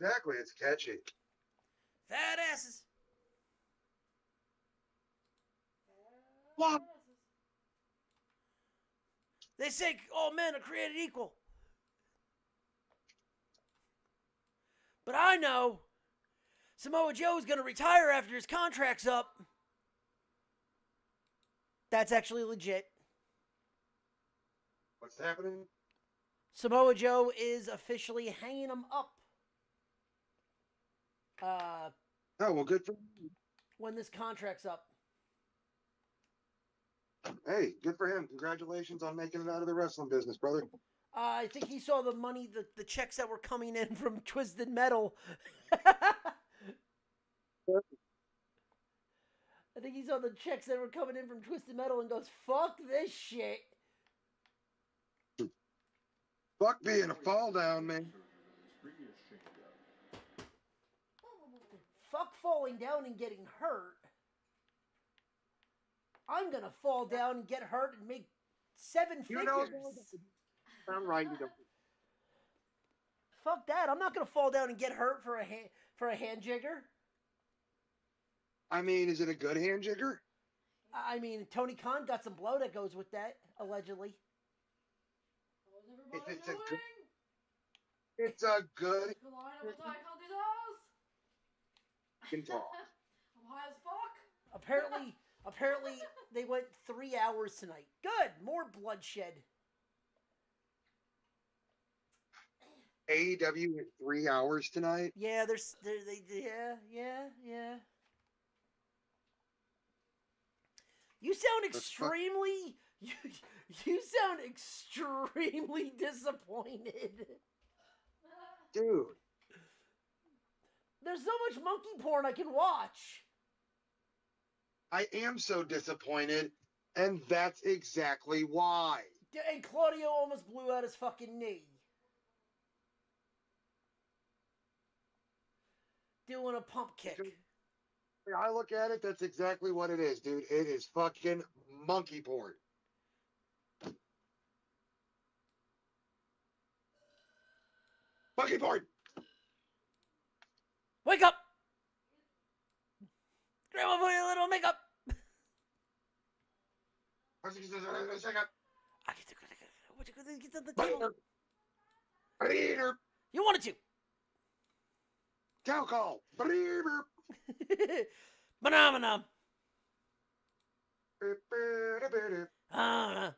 Exactly, it's catchy. Fat asses. What? They say all men are created equal. But I know Samoa Joe's going to retire after his contract's up. That's actually legit. What's happening? Samoa Joe is officially hanging him up. Uh, Oh, well, good for him. when this contract's up. Hey, good for him. Congratulations on making it out of the wrestling business, brother. I think he saw the money, the checks that were coming in from Twisted Metal. I think he saw the checks that were coming in from Twisted Metal and goes, fuck this shit. Fuck being a fall down, man. Fuck falling down and getting hurt. I'm gonna fall down and get hurt and make seven You know, figures. I'm right. You don't. Fuck that. I'm not gonna fall down and get hurt for a hand jigger. I mean, is it a good hand jigger? I mean, Tony Khan got some blow that goes with that, allegedly. How's If everybody it's a doing? good, it's a good The line of attack on these house. can talk. I'm high as fuck. Apparently, they went 3 hours tonight. Good, more bloodshed. AEW in 3 hours tonight. Yeah, yeah. You sound That's fuck, extremely you sound extremely disappointed. dude. There's so much monkey porn I can watch. I am so disappointed, and that's exactly why. And Claudio almost blew out his fucking knee. Doing a pump kick. I look at it, that's exactly what it is, dude. It is fucking monkey porn. Monkey porn. Wake up! Grandma, put a little makeup. A second. Get on the table. Breeder. You wanted to. Cow call. Breeder. Phenomenon. Ah.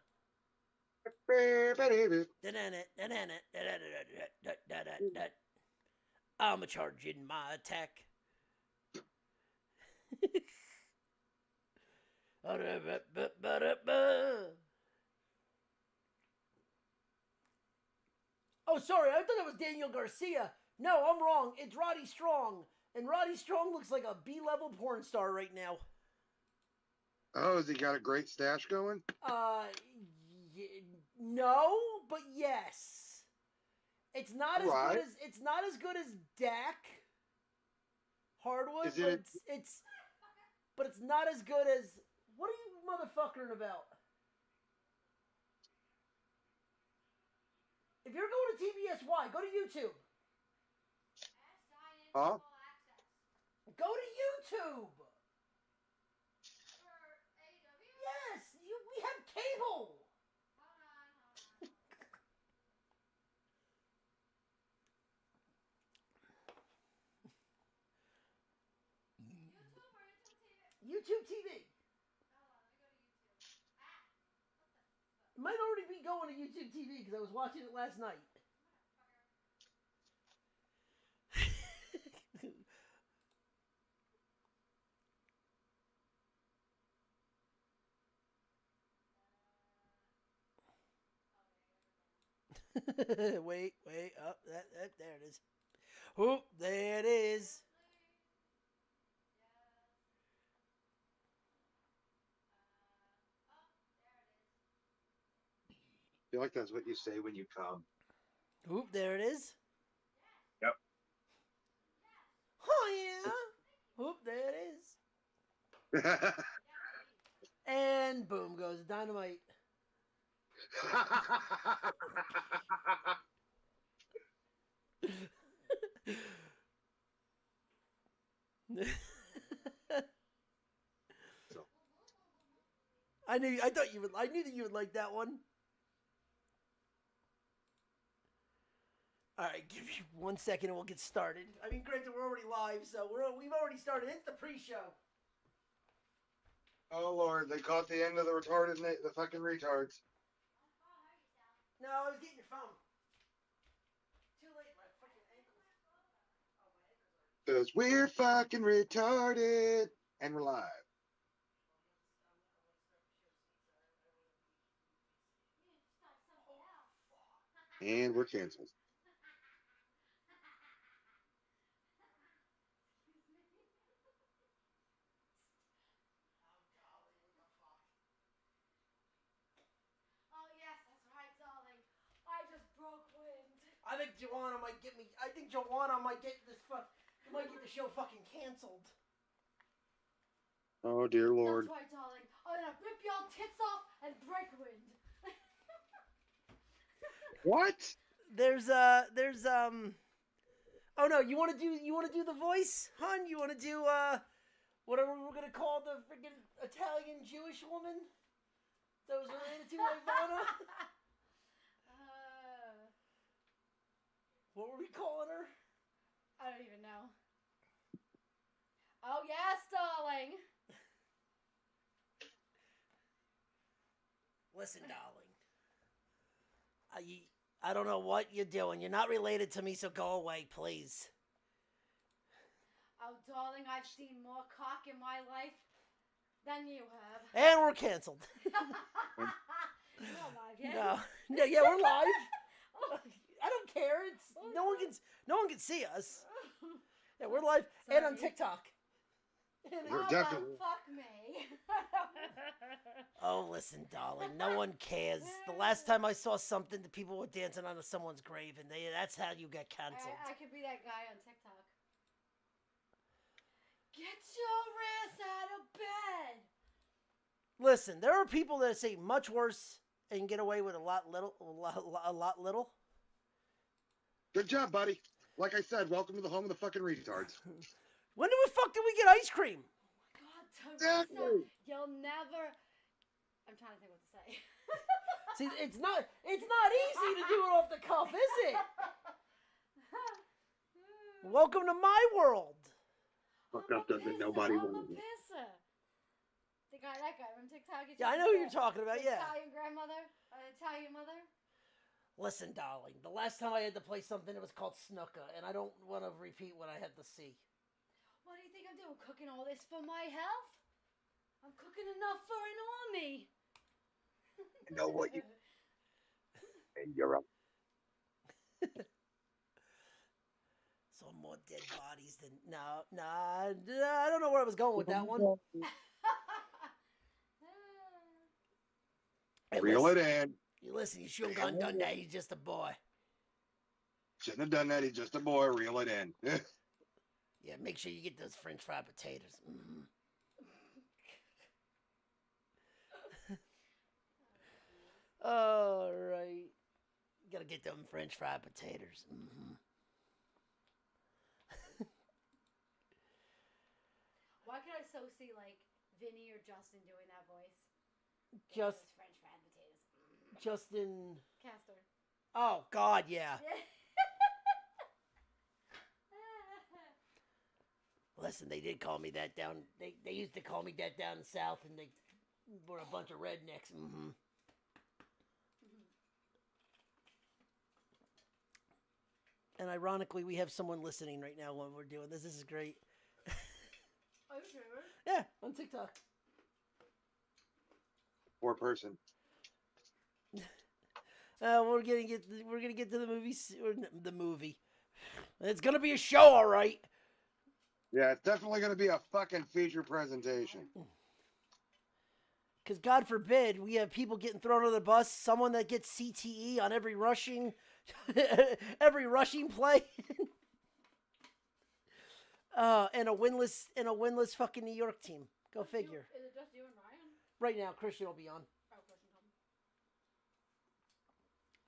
I'm a charging my attack. Oh, sorry, I thought it was Daniel Garcia. No, I'm wrong. It's Roddy Strong. And Roddy Strong looks like a B-level porn star right now. Oh, has he got a great stash going? No, but yes. It's not as Right. good as Dak Hardwood, Is but it? it's not as good as. What are you motherfuckering about? If you're going to TBSY, go to YouTube. Huh? Go to YouTube. Yes, we have cable. YouTube TV. It might already be going to YouTube TV because I was watching it last night. wait, oh, that, there it is. Oh, there it is. I feel like that's what you say when you come. Oop, there it is. Yep. Oh, yeah. Oop, there it is. And boom goes dynamite. So, I knew that you would like that one. All right, give me 1 second and we'll get started. I mean, granted, we're already live, so we've already started. It's the pre-show. oh Lord, they caught the end of the the fucking retards. No, I was getting your phone. Too late, my fucking ankles. Oh, my ankles are. Cause we're fucking retarded, and we're live. And we're canceled. Oh yes, that's right, darling. I just broke wind. I think Joanna might get me. I think Joanna might get this might get the show fucking canceled. Oh dear Lord. That's right, darling. I'm gonna rip your tits off and break wind. What? There's Oh no, you want to do the voice, hun? You want to do whatever we're gonna call the freaking Italian Jewish woman that was related to Ivana? What were we calling her? I don't even know. Oh yes, darling. Listen, darling. I don't know what you're doing. You're not related to me, so go away, please. Oh, darling, I've seen more cock in my life than you have. And we're canceled. You're not live yet. No, yeah, we're live. I don't care. It's no one can see us. Yeah, we're live and on Sorry. TikTok. We're Oh, definitely- fuck me. Oh, listen, darling. No one cares. The last time I saw something, the people were dancing on someone's grave, and that's how you get canceled. I could be that guy on TikTok. Get your ass out of bed. Listen, there are people that say much worse and get away with a lot little. Good job, buddy. Like I said, welcome to the home of the fucking retards. When the fuck did we get ice cream? God, Teresa, Exactly. you'll never. I'm trying to think what to say. See, it's not easy to do it off the cuff, is it? Welcome to my world. Fuck up doesn't nobody I'm a want it. pisser. That guy from TikTok. Yeah, I know who you're talking about. The Yeah. Italian grandmother, Italian mother. Listen, darling. The last time I had to play something, it was called snooker, and I don't want to repeat what I had to see. What do you think I'm doing? Cooking all this for my health? I'm cooking enough for an army. You know what you and you're up. Saw more dead bodies than I don't know where I was going with that one. Hey, Reel listen, it in. you shouldn't have done that. He's just a boy. Shouldn't have done that. He's just a boy. Reel it in. Yeah, make sure you get those French fried potatoes. Mm-hmm. All right, gotta get them French fried potatoes. Mm-hmm. Why could I so see like Vinny or Justin doing that voice? Just Those French fried potatoes. Justin. Castor. Oh God, yeah. Listen, they did call me that down. They used to call me that down in the South, and they were a bunch of rednecks. Mm-hmm. And ironically, we have someone listening right now when we're doing this. This is great. Are you sure? Yeah, on TikTok. Poor person. We're gonna get to the movie. Or the movie. It's gonna be a show, all right. Yeah, it's definitely going to be a fucking feature presentation. Because God forbid we have people getting thrown under the bus. Someone that gets CTE on every rushing play, and a winless fucking New York team. Go figure. Is it just you and Ryan? Right now, Christian will be on. Oh, Christian coming.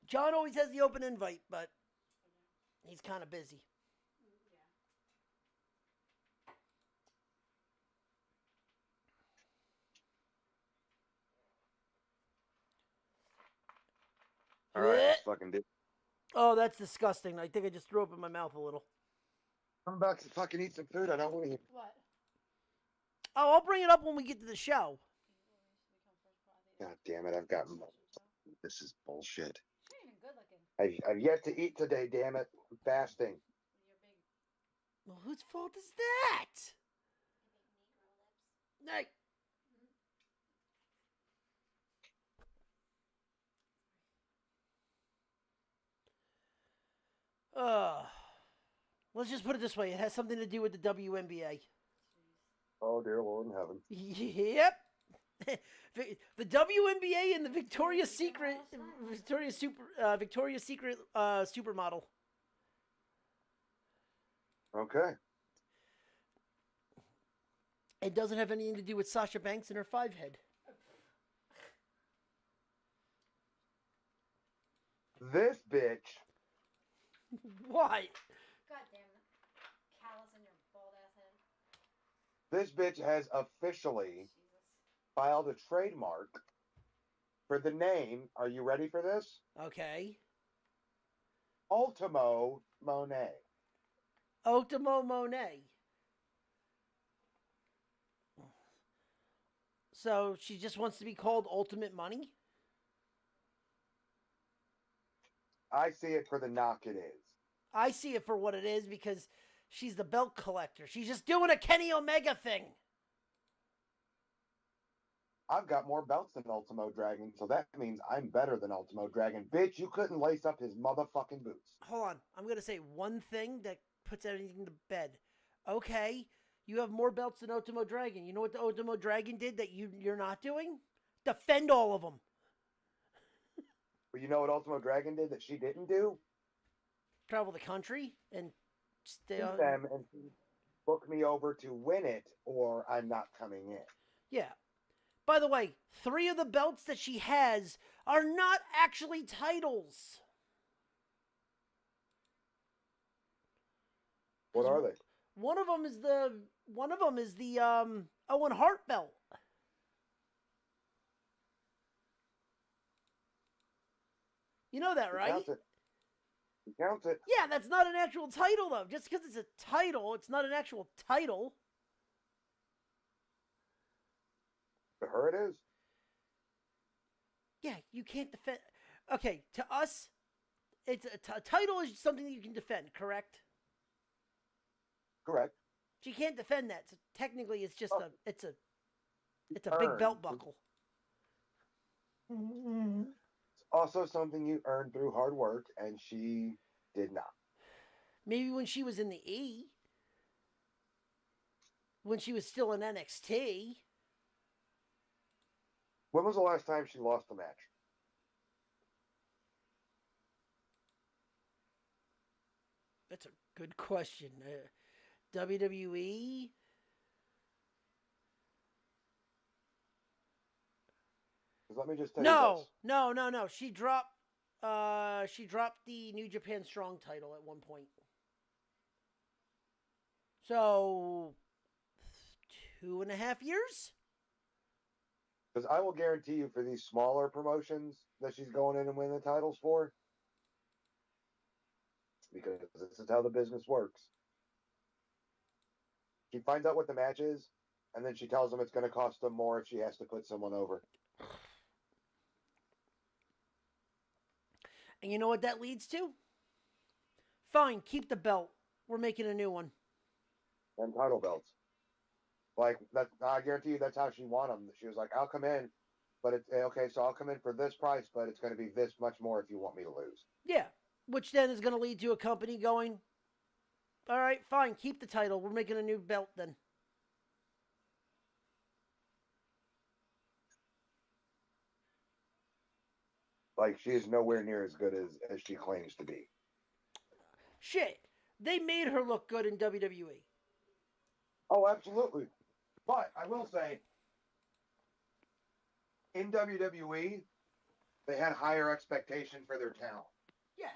John always has the open invite, but he's kind of busy. Yeah. All right, let's fucking do. Oh, that's disgusting. I think I just threw up in my mouth a little. I'm about to fucking eat some food. I don't want to. What? Oh, I'll bring it up when we get to the show. God damn it! I've gotten. This is bullshit. You're even good looking. I've yet to eat today. Damn it! I'm fasting. You're big. Well, whose fault is that? Hey. Let's just put it this way. It has something to do with the WNBA. Oh dear Lord in heaven. Yep. The WNBA and the Victoria's Secret supermodel. Okay. It doesn't have anything to do with Sasha Banks and her 5-head. This bitch. What? God damn it. Callus in your bald ass head. This bitch has officially Jesus. filed a trademark for the name. Are you ready for this? Okay. Ultimo Monet. Ultimo Monet. So she just wants to be called Ultimate Money? I see it for the knock it is. I see it for what it is because she's the belt collector. She's just doing a Kenny Omega thing. I've got more belts than Ultimo Dragon, so that means I'm better than Ultimo Dragon. Bitch, you couldn't lace up his motherfucking boots. Hold on. I'm going to say one thing that puts everything to bed. Okay, you have more belts than Ultimo Dragon. You know what the Ultimo Dragon did that you're not doing? Defend all of them. But you know what Ultimo Dragon did that she didn't do? Travel the country and stay Beat on. them and book me over to win it, or I'm not coming in. Yeah. By the way, 3 of the belts that she has are not actually titles. What are they? One of them is the Owen Hart belt. You know that, right? Counts it. He counts it. Yeah, that's not an actual title though. Just because it's a title, it's not an actual title. To her it is. Yeah, you can't defend. Okay, to us, it's a title is something that you can defend, correct? Correct. She can't defend that. So technically, it's just it's a big Earned. belt buckle. It's also something you earned through hard work, and she did not. Maybe when she was in the E, when she was still in NXT. When was the last time she lost a match? That's a good question. WWE. Let me just tell you this. No. She dropped the New Japan Strong title at one point. So 2.5 years? Because I will guarantee you for these smaller promotions that she's going in and winning the titles for, because this is how the business works. She finds out what the match is, and then she tells them it's going to cost them more if she has to put someone over. And you know what that leads to? Fine, keep the belt. We're making a new one. And title belts. Like, that, I guarantee you that's how she won them. She was like, I'll come in, but it's okay, so I'll come in for this price, but it's going to be this much more if you want me to lose. Yeah, which then is going to lead to a company going, all right, fine, keep the title. We're making a new belt then. Like, she is nowhere near as good as she claims to be. Shit, they made her look good in WWE. Oh, absolutely. But I will say, in WWE, they had higher expectation for their talent. Yes.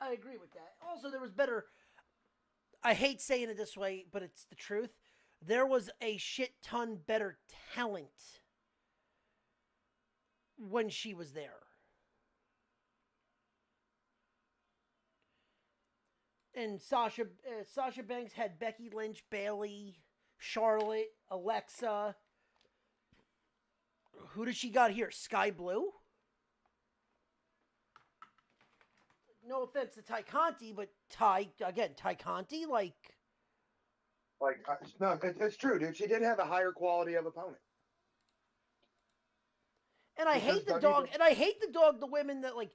I agree with that. Also, there was better. I hate saying it this way, but it's the truth. There was a shit ton better talent when she was there. And Sasha Banks had Becky Lynch, Bailey, Charlotte, Alexa. Who does she got here? Sky Blue? No offense to Ty Conti, but Ty Conti, like no, it's true, dude. She did have a higher quality of opponent. And I hate the dog. And I hate the dog. The women that like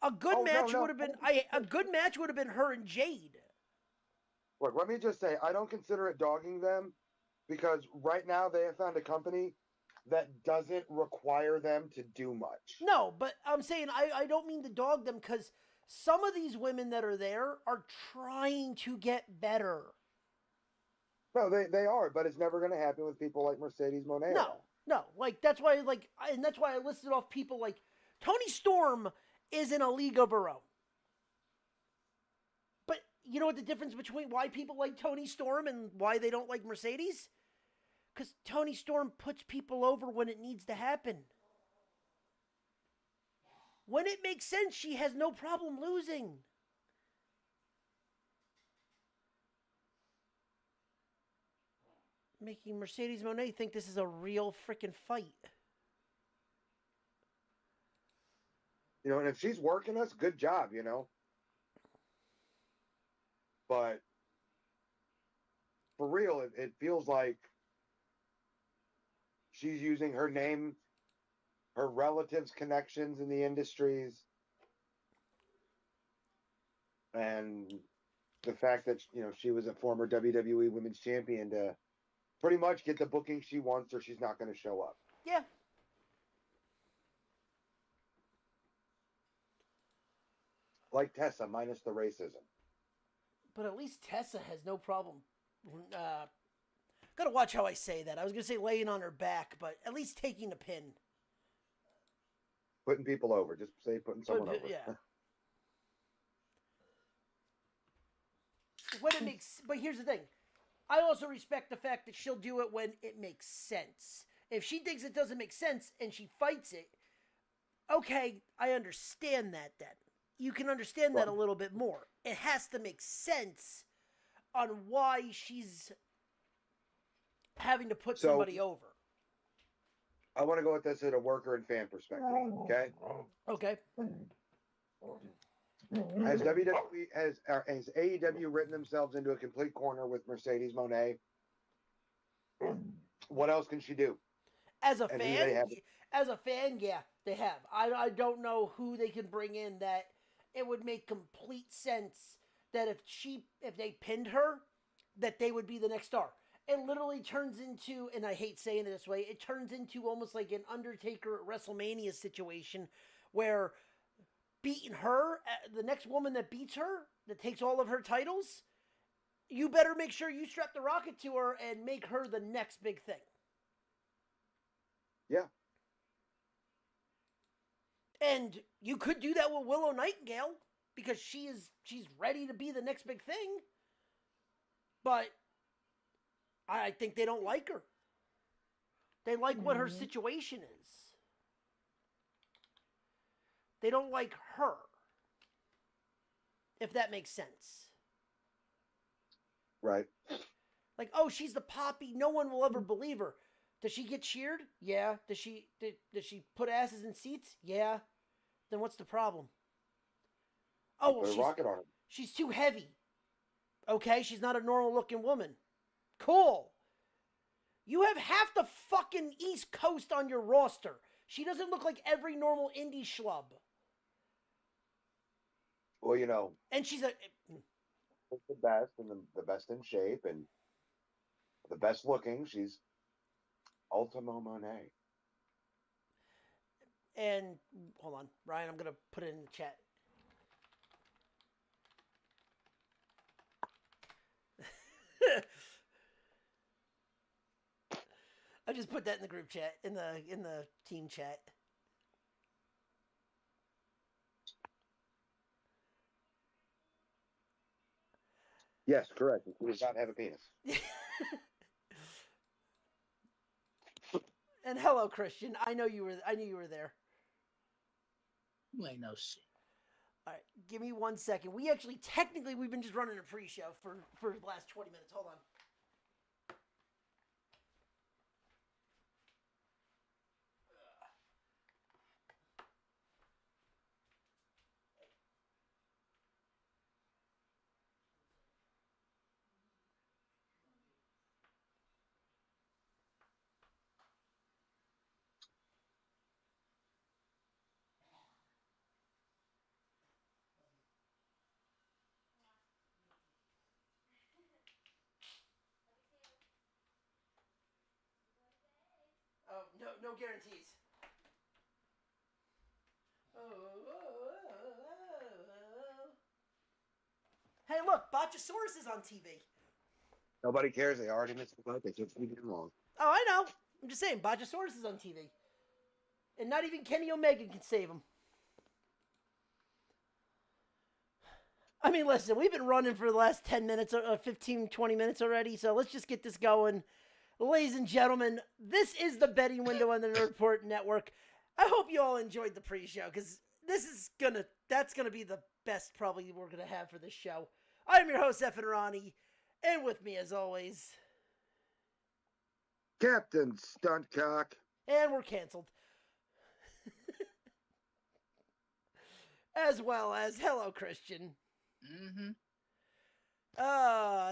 a good match would have been. A good match would have been her and Jade. Look, let me just say, I don't consider it dogging them because right now they have found a company that doesn't require them to do much. No, but I'm saying I don't mean to dog them because some of these women that are there are trying to get better. No, they are, but it's never going to happen with people like Mercedes Moné. No, like that's why, and that's why I listed off people like Toni Storm is in a league of her own. But you know what the difference between why people like Toni Storm and why they don't like Mercedes? Because Toni Storm puts people over when it needs to happen. When it makes sense, she has no problem losing. Making Mercedes Moné think this is a real freaking fight. You know, and if she's working us, good job, you know. But for real, it feels like she's using her name, her relatives' connections in the industries, and the fact that, you know, she was a former WWE Women's Champion to pretty much get the booking she wants or she's not going to show up. Yeah. Like Tessa, minus the racism. But at least Tessa has no problem. Gotta watch how I say that. I was gonna say laying on her back, but at least taking a pin. Putting people over. Just say putting someone over. Yeah. When it makes, but here's the thing. I also respect the fact that she'll do it when it makes sense. If she thinks it doesn't make sense and she fights it, okay, I understand that then. You can understand that a little bit more. It has to make sense on why she's having to put somebody over. I want to go at this at a worker and fan perspective, okay? Okay. Has AEW written themselves into a complete corner with Mercedes Moné? What else can she do? As a fan, yeah, they have. I don't know who they can bring in that it would make complete sense that if they pinned her, that they would be the next star. It literally turns into, and I hate saying it this way, it turns into almost like an Undertaker at WrestleMania situation where beating her, the next woman that beats her, that takes all of her titles, you better make sure you strap the rocket to her and make her the next big thing. Yeah. And you could do that with Willow Nightingale because she's ready to be the next big thing. But I think they don't like her. They like what her situation is. They don't like her. If that makes sense. Right. Like, oh, she's the Poppy. No one will ever believe her. Does she get cheered? Yeah. Does she put asses in seats? Yeah. Then what's the problem? Oh, well, she's too heavy. Okay, she's not a normal looking woman. Cool. You have half the fucking East Coast on your roster. She doesn't look like every normal indie schlub. Well, you know. And she's the best and the best in shape and the best looking. She's Ultimo Monet. And hold on, Ryan, I'm going to put it in the chat. I just put that in the group chat, in the team chat. Yes, correct. He does not have a penis. And hello, Christian. I knew you were there. You ain't no shit. All right, give me 1 second. We've been just running a pre-show for the last 20 minutes. Hold on. Oh, no guarantees. Hey, look, Botchasaurus is on TV. Nobody cares. They already missed the boat. They took too long. Oh, I know. I'm just saying, Botchasaurus is on TV. And not even Kenny Omega can save him. I mean, listen, we've been running for the last 10 minutes, 15, 20 minutes already, so let's just get this going. Ladies and gentlemen, this is the betting window on the Nerd Report Network. I hope you all enjoyed the pre-show, because that's gonna be the best probably we're gonna have for this show. I'm your host, Effin Ronnie, and with me as always, Captain Stuntcock. and we're canceled. As well as, hello, Christian. Mm-hmm.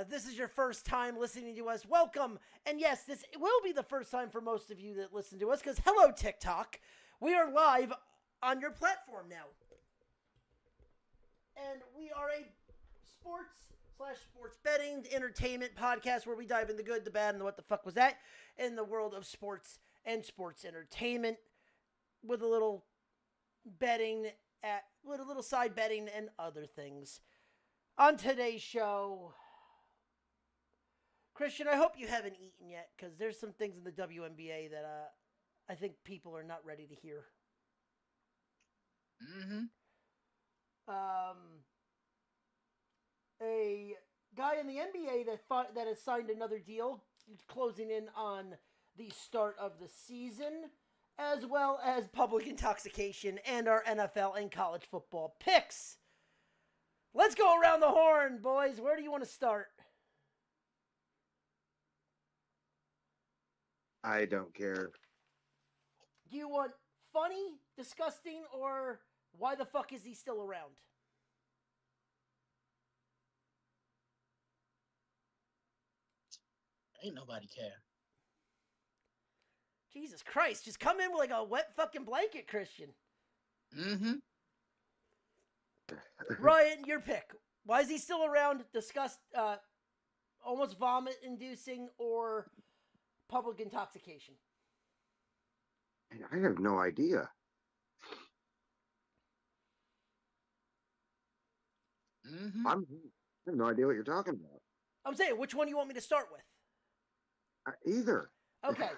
This is your first time listening to us. Welcome. And yes, this will be the first time for most of you that listen to us, because hello, TikTok. We are live on your platform now. And we are a sports/sports betting entertainment podcast where we dive in the good, the bad, and the what the fuck was that in the world of sports and sports entertainment with a little betting with a little side betting and other things. On today's show, Christian, I hope you haven't eaten yet, because there's some things in the WNBA that I think people are not ready to hear. Mm-hmm. A guy in the NBA that has signed another deal, closing in on the start of the season, as well as public intoxication and our NFL and college football picks. Let's go around the horn, boys. Where do you want to start? I don't care. Do you want funny, disgusting, or why the fuck is he still around? Ain't nobody care. Jesus Christ, just come in with like a wet fucking blanket, Christian. Mm-hmm. Ryan, your pick. Why is he still around? Almost vomit-inducing or public intoxication? I have no idea. Mm-hmm. I have no idea what you're talking about. I'm saying, which one do you want me to start with? Either. Okay.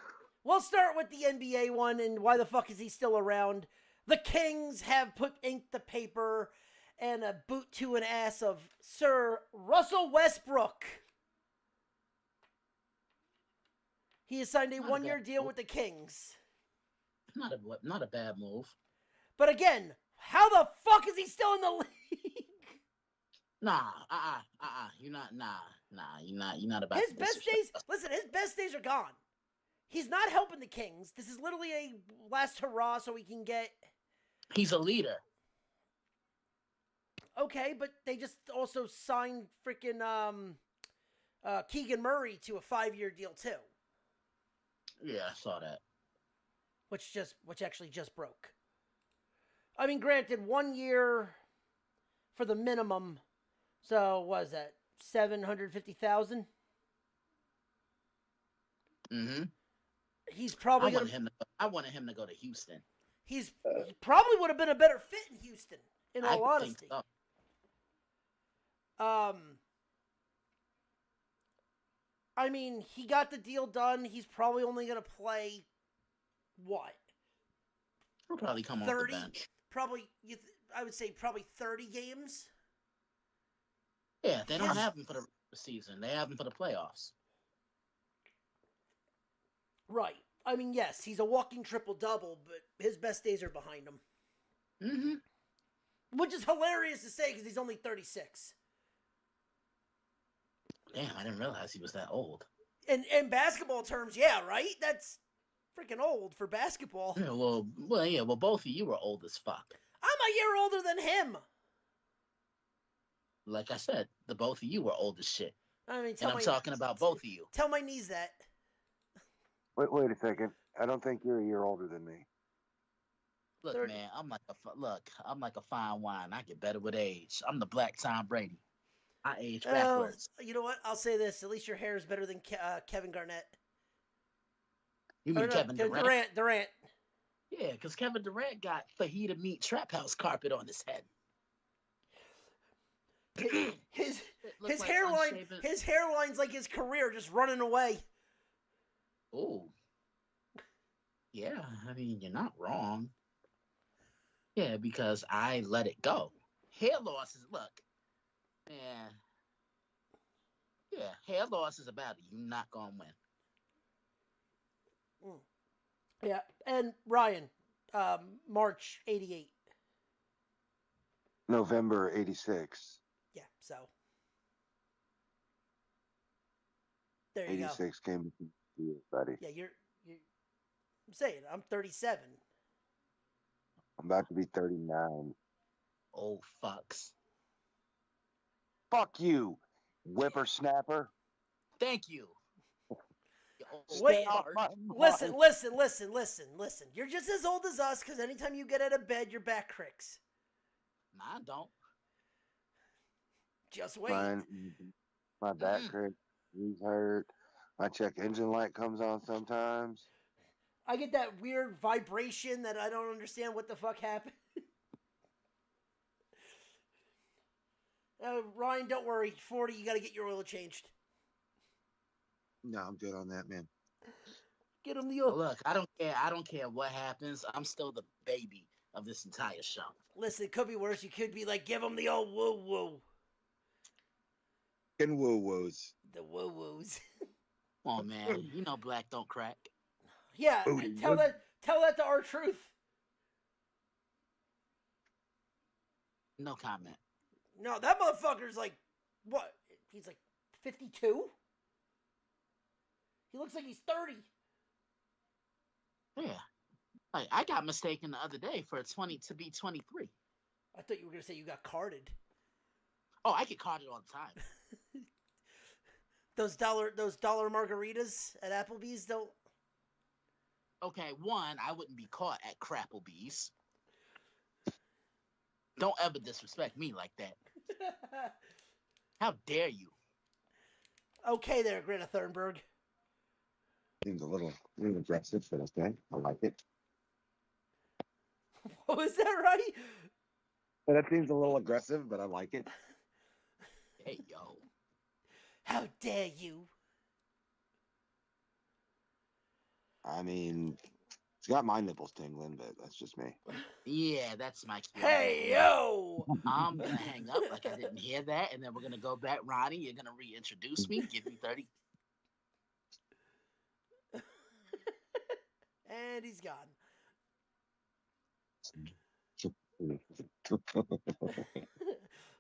We'll start with the NBA one, and why the fuck is he still around? The Kings have put ink to paper and a boot to an ass of Sir Russell Westbrook. He has signed a one-year deal with the Kings. Not a bad move. But again, how the fuck is he still in the league? Nah, you're not about his best days. Listen, his best days are gone. He's not helping the Kings. This is literally a last hurrah so he can get. He's a leader. Okay, but they just also signed freaking Keegan Murray to a 5-year deal too. Yeah, I saw that. Which actually just broke. I mean, granted, 1 year for the minimum. So what is that? 750,000. Mm-hmm. He's probably. I wanted him to go to Houston. He probably would have been a better fit in Houston. In all honesty. So. I mean, he got the deal done. He's probably only going to play what? He'll probably come 30? Off the bench. Probably, I would say probably 30 games. Yeah, they don't have him for the season. They have him for the playoffs. Right. I mean, yes, he's a walking triple double, but his best days are behind him, which is hilarious to say because he's only 36. Damn, I didn't realize he was that old. In basketball terms, yeah, right. That's freaking old for basketball. Yeah, well, both of you were old as fuck. I'm a year older than him. Like I said, the both of you were old as shit. I mean, and I'm talking about both of you. Tell my niece that. Wait a second. I don't think you're a year older than me. Look, 30. man, I'm like a fine wine. I get better with age. I'm the Black Tom Brady. I age backwards. You know what? I'll say this. At least your hair is better than Kevin Garnett. You mean Kevin Durant? Durant. Yeah, because Kevin Durant got fajita meat trap house carpet on his head. His hairline's like his career, just running away. Oh. Yeah, I mean, you're not wrong. Yeah, because I let it go. Hair loss is, look, man. Yeah, hair loss is a battle. You're not going to win. Yeah, and Ryan, March 88. November 86. Yeah, so. There you 86 go. 86 came to you, buddy. Yeah, you're I'm saying, I'm 37. I'm about to be 39. Oh, fucks. Fuck you, whippersnapper. Thank you. Wait, listen. You're just as old as us because anytime you get out of bed, your back cricks. Nah, I don't. Just wait. My back cricks. Knees hurt. My check engine light comes on sometimes. I get that weird vibration that I don't understand what the fuck happened. Ryan, don't worry. 40, you got to get your oil changed. No, I'm good on that, man. Get him the oil. Look, I don't care what happens. I'm still the baby of this entire show. Listen, it could be worse. You could be like, give him the old woo-woo. And woo-woos. The woo-woos. Come on, man. You know black don't crack. Yeah, tell that to R-Truth. No comment. No, that motherfucker's like, what? He's like 52? He looks like he's 30. Yeah. I got mistaken the other day for 20 to be 23. I thought you were going to say you got carded. Oh, I get carded all the time. Those dollar margaritas at Applebee's don't. Okay, one, I wouldn't be caught at Crapplebee's. Don't ever disrespect me like that. How dare you? Okay there, Greta Thunberg. Seems a little aggressive, but okay. I like it. Was that right? That seems a little aggressive, but I like it. Hey, yo. How dare you? I mean, it's got my nipples tingling, but that's just me. Yeah, that's my cue. Hey, yo! I'm going to hang up like I didn't hear that, and then we're going to go back. Ronnie, you're going to reintroduce me. Give me 30. And he's gone.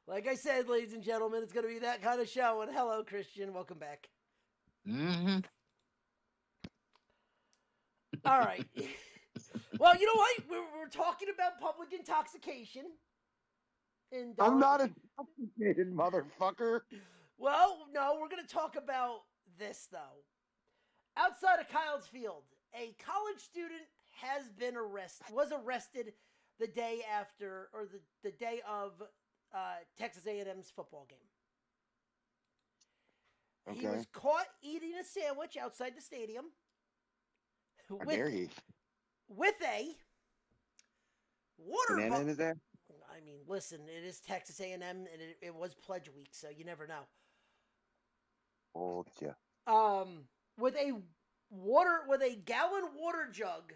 Like I said, ladies and gentlemen, it's going to be that kind of show. And hello, Christian. Welcome back. Mm-hmm. All right. Well, you know what? We're talking about public intoxication. And I'm not intoxicated, motherfucker. Well, no, we're going to talk about this, though. Outside of Kyle's Field, a college student was arrested the day after, or the day of Texas A&M's football game. Okay. He was caught eating a sandwich outside the stadium. How dare he? With a water bottle. Banana there? I mean, listen, it is Texas A&M, and it was pledge week, so you never know. Oh, yeah. With a gallon water jug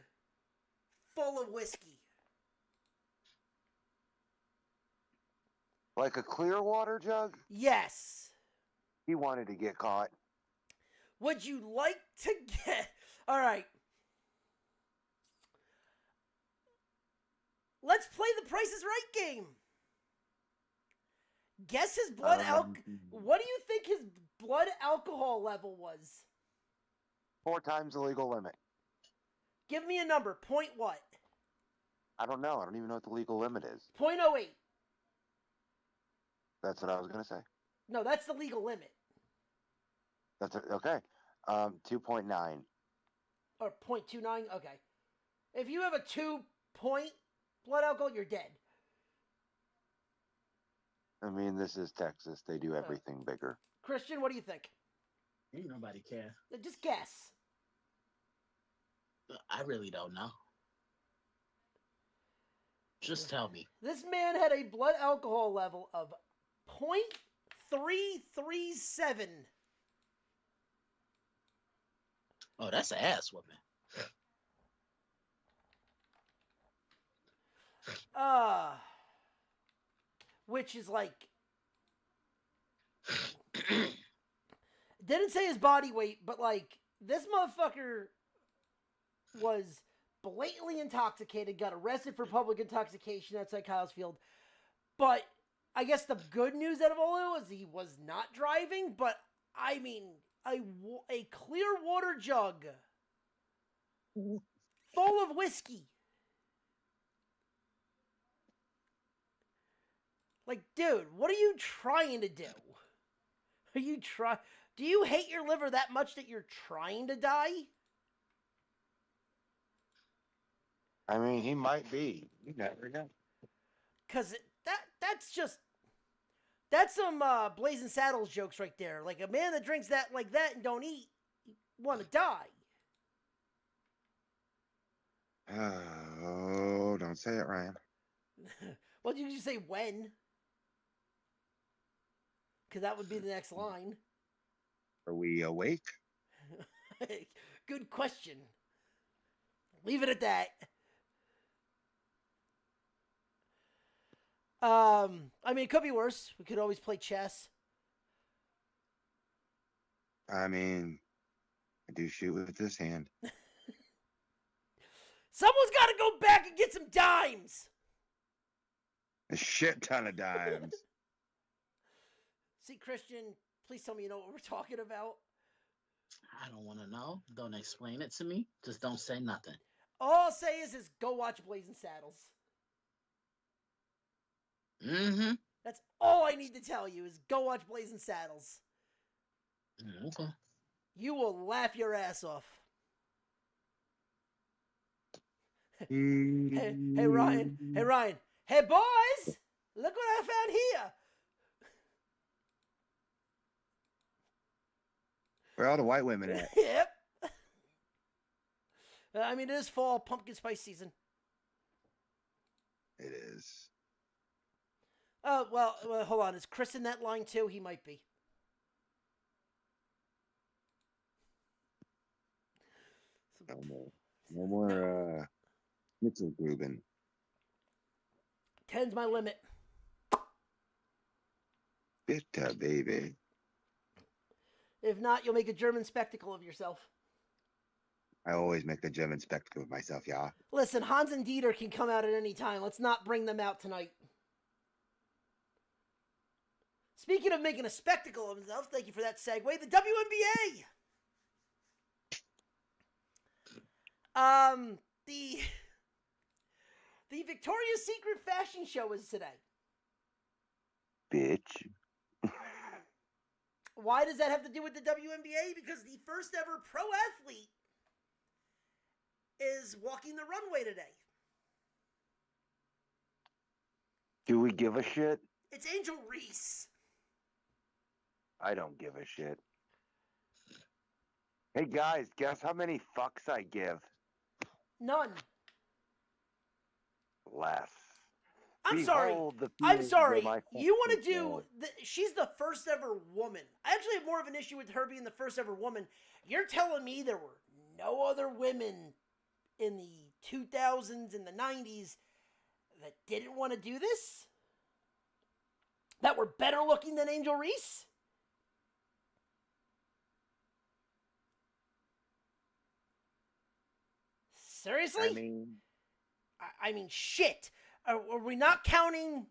full of whiskey. Like a clear water jug? Yes. He wanted to get caught. Would you like to get... All right. Let's play the Price is Right game. Guess his blood What do you think his blood alcohol level was? 4 times the legal limit. Give me a number. Point what? I don't know. I don't even know what the legal limit is. 0.08. That's what I was gonna say. No, that's the legal limit. That's okay. 2.9. Or 0.29? Okay. If you have a 2-point blood alcohol, you're dead. I mean, this is Texas. They do everything bigger. Christian, what do you think? Ain't nobody care. Just guess. I really don't know. Just tell me. This man had a blood alcohol level of 0.337. Oh, that's an ass whooping. Which is like... Didn't say his body weight, but like, this motherfucker was blatantly intoxicated, got arrested for public intoxication outside Kyle's Field. But I guess the good news out of all it was he was not driving, but I mean, a clear water jug full of whiskey. Like, dude, what are you trying to do? Do you hate your liver that much that you're trying to die? I mean, he might be. You never know. Cause that's some Blazing Saddles jokes right there. Like a man that drinks that like that and don't eat, want to die. Oh, don't say it, Ryan. Well, you say when? Because that would be the next line. Are we awake? Good question. Leave it at that. I mean, it could be worse. We could always play chess. I mean, I do shoot with this hand. Someone's got to go back and get some dimes. A shit ton of dimes. See, Christian, please tell me you know what we're talking about. I don't want to know. Don't explain it to me. Just don't say nothing. All I'll say is go watch Blazing Saddles. Mm-hmm. That's all I need to tell you is go watch Blazing Saddles. Okay. You will laugh your ass off. Hey, Ryan. Hey, Ryan. Hey, boys! Look what I found here. Where are all the white women at? Yep. I mean, it is fall pumpkin spice season. It is. Well, hold on. Is Chris in that line too? He might be. No more Mitchell Gruben. 10's my limit. Bitter baby. If not, you'll make a German spectacle of yourself. I always make a German spectacle of myself, yeah. Listen, Hans and Dieter can come out at any time. Let's not bring them out tonight. Speaking of making a spectacle of himself, thank you for that segue. The WNBA. The Victoria's Secret fashion show is today. Bitch. Why does that have to do with the WNBA? Because the first ever pro athlete is walking the runway today. Do we give a shit? It's Angel Reese. I don't give a shit. Hey guys, guess how many fucks I give? None. Less. I'm sorry. You want to do... she's the first ever woman. I actually have more of an issue with her being the first ever woman. You're telling me there were no other women in the 2000s and the 90s that didn't want to do this? That were better looking than Angel Reese? Seriously? I mean, shit. Are we not counting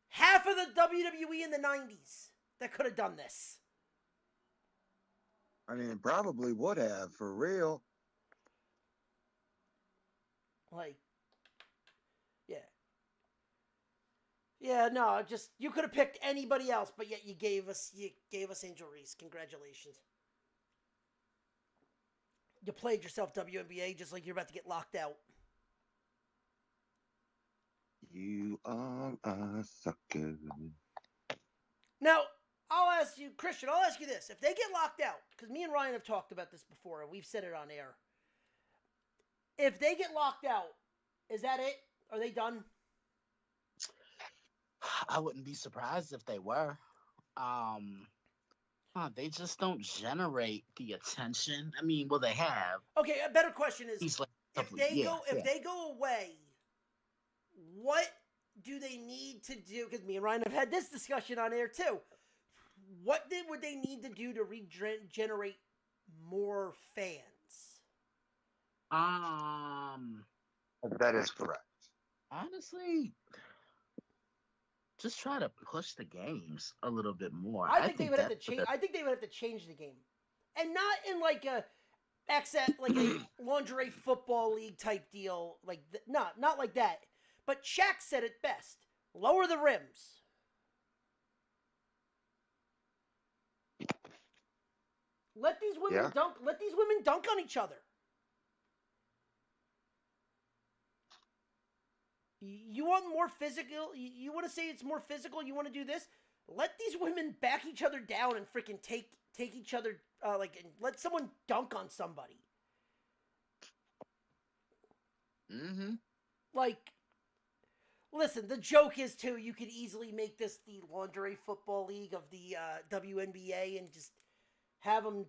half of the WWE in the 90s that could have done this? I mean, probably would have, for real. Like, yeah. Yeah, no, just you could have picked anybody else, but yet you gave us Angel Reese. Congratulations. You played yourself, WNBA, just like you're about to get locked out. You are a sucker. Now, I'll ask you, Christian, I'll ask you this. If they get locked out, because me and Ryan have talked about this before, and we've said it on air. If they get locked out, is that it? Are they done? I wouldn't be surprised if they were. They just don't generate the attention. I mean, well, they have. Okay, a better question is, Like, if they go away, what do they need to do? Because me and Ryan have had this discussion on air too. What would they need to do to regenerate more fans? That is correct. Honestly, just try to push the games a little bit more. I think they would have to change. I think they would have to change the game, and not in like a lingerie football league type deal. Not like that. But Shaq said it best: lower the rims. Let these women dunk. Let these women dunk on each other. You want more physical? You want to say it's more physical? You want to do this? Let these women back each other down and freaking take each other and let someone dunk on somebody. Mm-hmm. Like, listen, the joke is too. You could easily make this the lingerie football league of the WNBA and just have them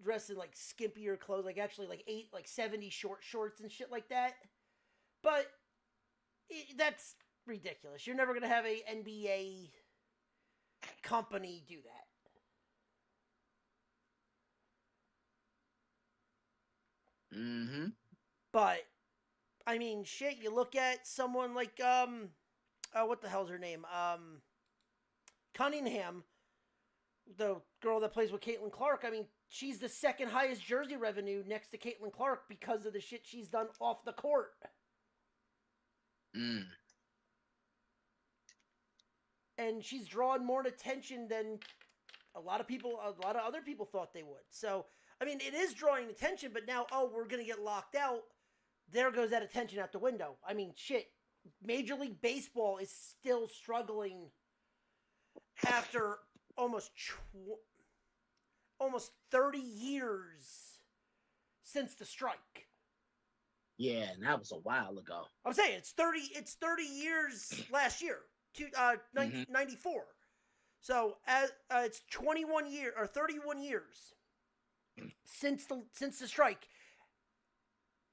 dressed in like skimpier clothes, like 70 short shorts and shit like that. But that's ridiculous. You're never gonna have a NBA company do that. Mm-hmm. But I mean, shit. You look at someone like what the hell's her name? Cunningham, the girl that plays with Caitlin Clark. I mean, she's the second highest jersey revenue next to Caitlin Clark because of the shit she's done off the court. Mm. And she's drawing more attention than a lot of other people thought they would. So, I mean, it is drawing attention, but now, we're going to get locked out. There goes that attention out the window. I mean, shit. Major League Baseball is still struggling after almost 30 years since the strike. Yeah, and that was a while ago. I'm saying it's 30 years last year, 94. So it's 21 years or 31 years since the strike.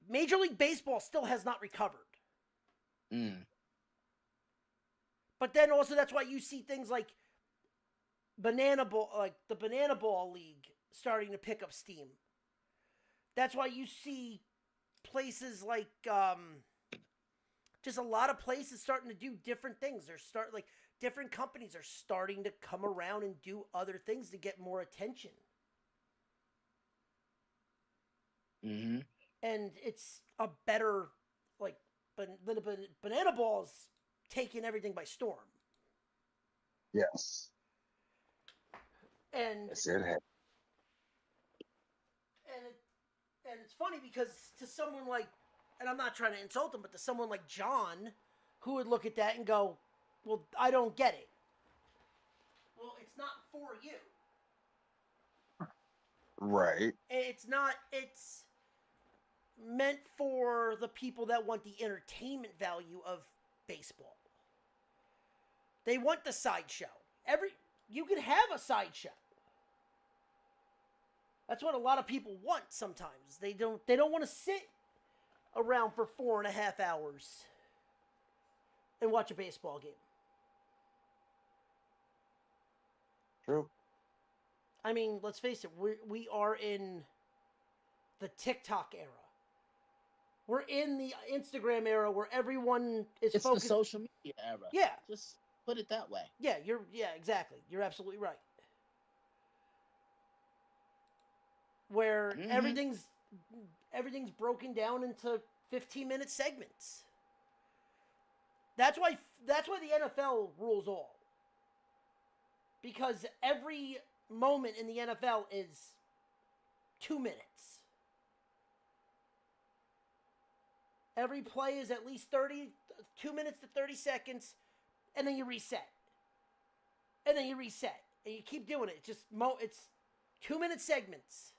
Major League Baseball still has not recovered. Mm. But then also that's why you see things like Banana Ball, like the Banana Ball League starting to pick up steam. That's why you see places like just a lot of places starting to do different things. Different companies are starting to come around and do other things to get more attention. Mm-hmm. And it's a better, the Banana Ball's taking everything by storm. Yes. And Yes, it has. And it's funny because to someone like, and I'm not trying to insult him, but to someone like John, who would look at that and go, well, I don't get it. Well, it's not for you. Right. It's meant for the people that want the entertainment value of baseball. They want the sideshow. You can have a sideshow. That's what a lot of people want sometimes. They don't want to sit around for 4.5 hours and watch a baseball game. True. I mean, let's face it, we are in the TikTok era. We're in the Instagram era where everyone is It's focused. the social media era. Yeah. Just put it that way. Yeah, exactly. You're absolutely right. Where everything's broken down into 15-minute segments. That's why the NFL rules all. Because every moment in the NFL is 2 minutes. Every play is at least 2 minutes to 30 seconds, and then you reset. And then you reset. And you keep doing it. It's 2-minute segments.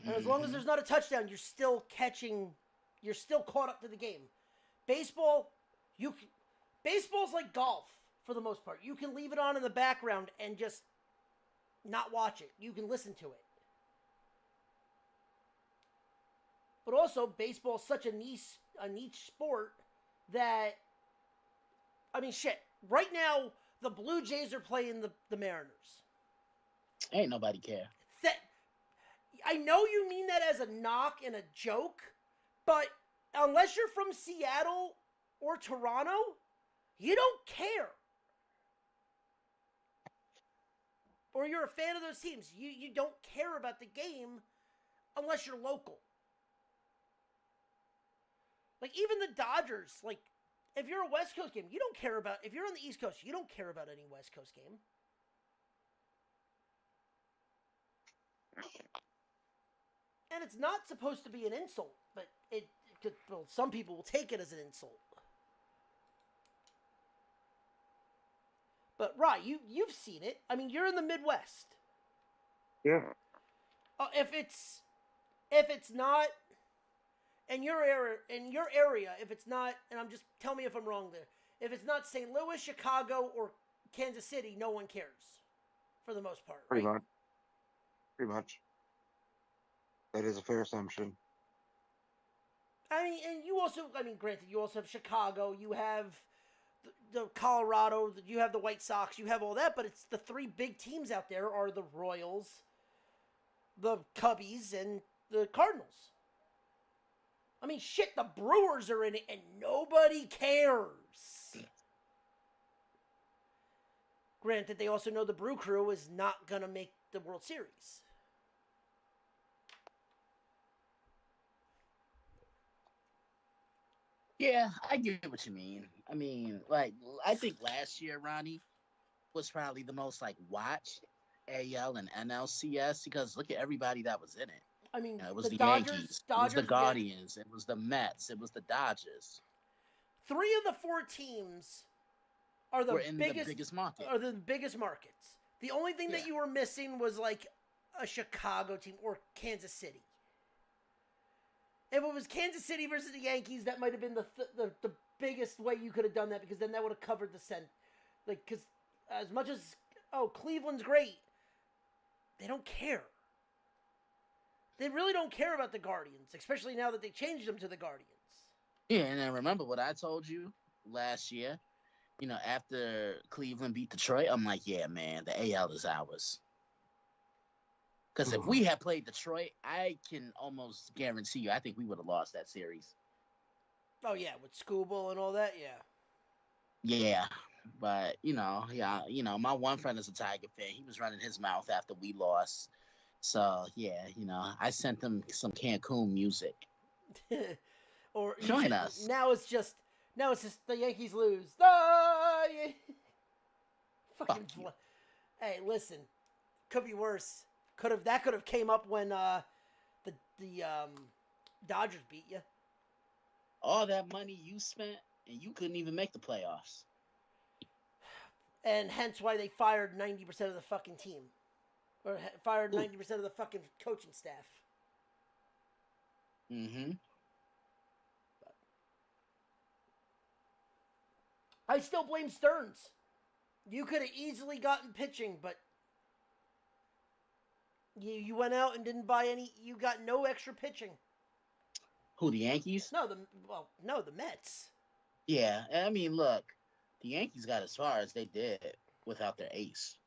And as long as there's not a touchdown, you're still caught up to the game. Baseball's like golf for the most part. You can leave it on in the background and just not watch it. You can listen to it. But also, baseball's such a niche sport that, I mean, shit. Right now, the Blue Jays are playing the Mariners. Ain't nobody care. I know you mean that as a knock and a joke, but unless you're from Seattle or Toronto, you don't care. Or you're a fan of those teams. You don't care about the game unless you're local. Like, even the Dodgers, like, if you're a West Coast game, you don't care about... If you're on the East Coast, you don't care about any West Coast game. And it's not supposed to be an insult, but some people will take it as an insult. But, Rye, you've seen it. I mean, you're in the Midwest. Yeah. If it's not... In your area, if it's not, and tell me if I'm wrong there, if it's not St. Louis, Chicago, or Kansas City, no one cares, for the most part, right? Pretty much. That is a fair assumption. I mean, and granted, you also have Chicago, you have the Colorado, you have the White Sox, you have all that, but it's the three big teams out there are the Royals, the Cubbies, and the Cardinals. I mean, shit, the Brewers are in it, and nobody cares. Granted, they also know the Brew Crew is not going to make the World Series. Yeah, I get what you mean. I mean, like, I think last year, Ronnie, was probably the most, like, watched AL and NLCS, because look at everybody that was in it. I mean, it was the Yankees, it was the Guardians, it was the Mets, it was the Dodgers. 3 of the 4 teams are the biggest market. Are the biggest markets. The only thing that you were missing was like a Chicago team or Kansas City. If it was Kansas City versus the Yankees, that might have been the biggest way you could have done that, because then that would have covered the like, because as much as Cleveland's great, they don't care. They really don't care about the Guardians, especially now that they changed them to the Guardians. Yeah, and then remember what I told you last year? You know, after Cleveland beat Detroit, I'm like, yeah, man, the AL is ours. Because if we had played Detroit, I can almost guarantee you, I think we would have lost that series. Oh, yeah, with Scooble and all that, yeah. Yeah, but, my one friend is a Tiger fan. He was running his mouth after we lost. So, yeah, I sent them some Cancun music. Or join us. Now it's just the Yankees lose. Fucking hey, listen, could be worse. That could have came up when the Dodgers beat you. All that money you spent and you couldn't even make the playoffs. And hence why they fired 90% of the fucking team. Or fired 90% of the fucking coaching staff. Mm-hmm. I still blame Stearns. You could have easily gotten pitching, but you went out and didn't buy any. You got no extra pitching. Who, the Yankees? No, the Mets. Yeah, I mean, look, the Yankees got as far as they did without their ace.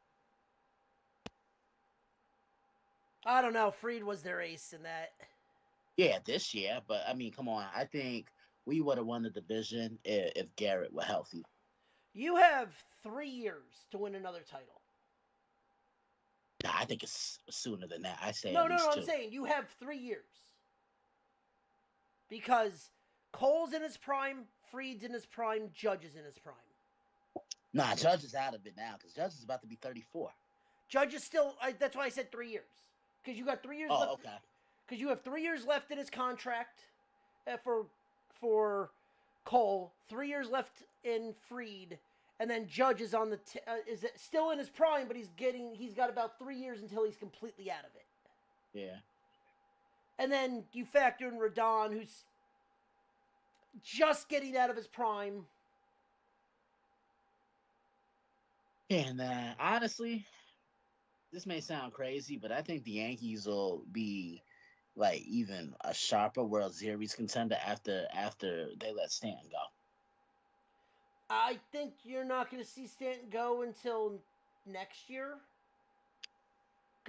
I don't know. Fried was their ace in that. Yeah, this year, but I mean, come on. I think we would have won the division if Garrett were healthy. You have 3 years to win another title. Nah, I think it's sooner than that. I say No, at no, least no. 2. I'm saying you have 3 years because Cole's in his prime, Fried's in his prime, Judge is in his prime. Nah, Judge is out of it now because Judge is about to be 34. Judge is still. That's why I said 3 years because you got 3 years left. Oh, okay. Because you have 3 years left in his contract for Cole, 3 years left in Fried, and then Judge is on the is still in his prime, but he's got about 3 years until he's completely out of it. Yeah. And then you factor in Rodon, who's just getting out of his prime. And honestly, this may sound crazy, but I think the Yankees will be like even a sharper World Series contender after they let Stanton go. I think you're not going to see Stanton go until next year.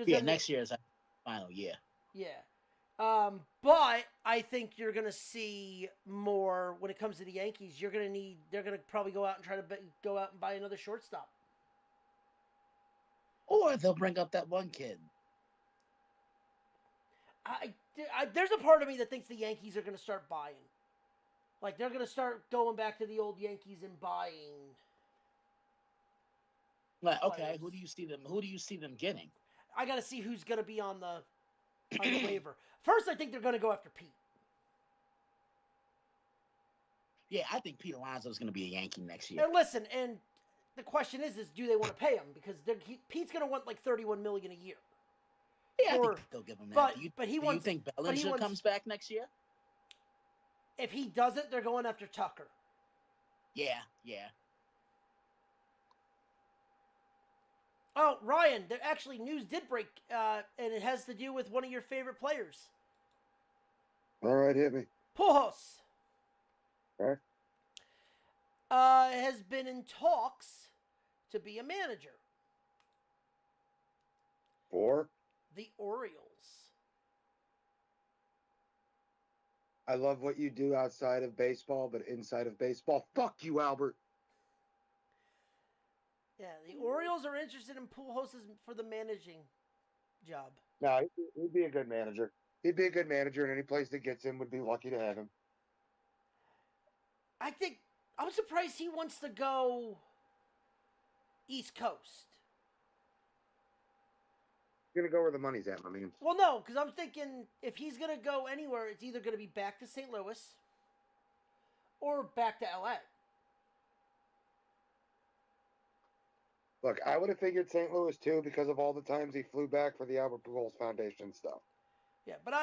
Yeah, next year is our final year. Yeah. But I think you're going to see more when it comes to the Yankees. They're going to probably go out and try to go out and buy another shortstop. Or they'll bring up that one kid. There's a part of me that thinks the Yankees are going to start buying. Like, they're going to start going back to the old Yankees and buying. Like, okay, who do you see them getting? I got to see who's going to be on the waiver. First, I think they're going to go after Pete. Yeah, I think Pete Alonso is going to be a Yankee next year. And listen, and the question is do they want to pay him? Because Pete's going to want like $31 million a year. Yeah, I think they'll give him that. Do you think Bellinger comes back next year? If he doesn't, they're going after Tucker. Yeah. Oh, Ryan, there actually news did break, and it has to do with one of your favorite players. All right, hit me. Pujols. Okay. Has been in talks to be a manager. For? The Orioles. I love what you do outside of baseball, but inside of baseball, fuck you, Albert. Yeah, the Orioles are interested in Pujols for the managing job. No, he'd be a good manager. He'd be a good manager, and any place that gets him would be lucky to have him. I'm surprised he wants to go East Coast. He's gonna go where the money's at, I mean. Well, no, because I'm thinking if he's gonna go anywhere, it's either gonna be back to St. Louis or back to LA. Look, I would have figured St. Louis too because of all the times he flew back for the Albert Pujols Foundation stuff. Yeah, but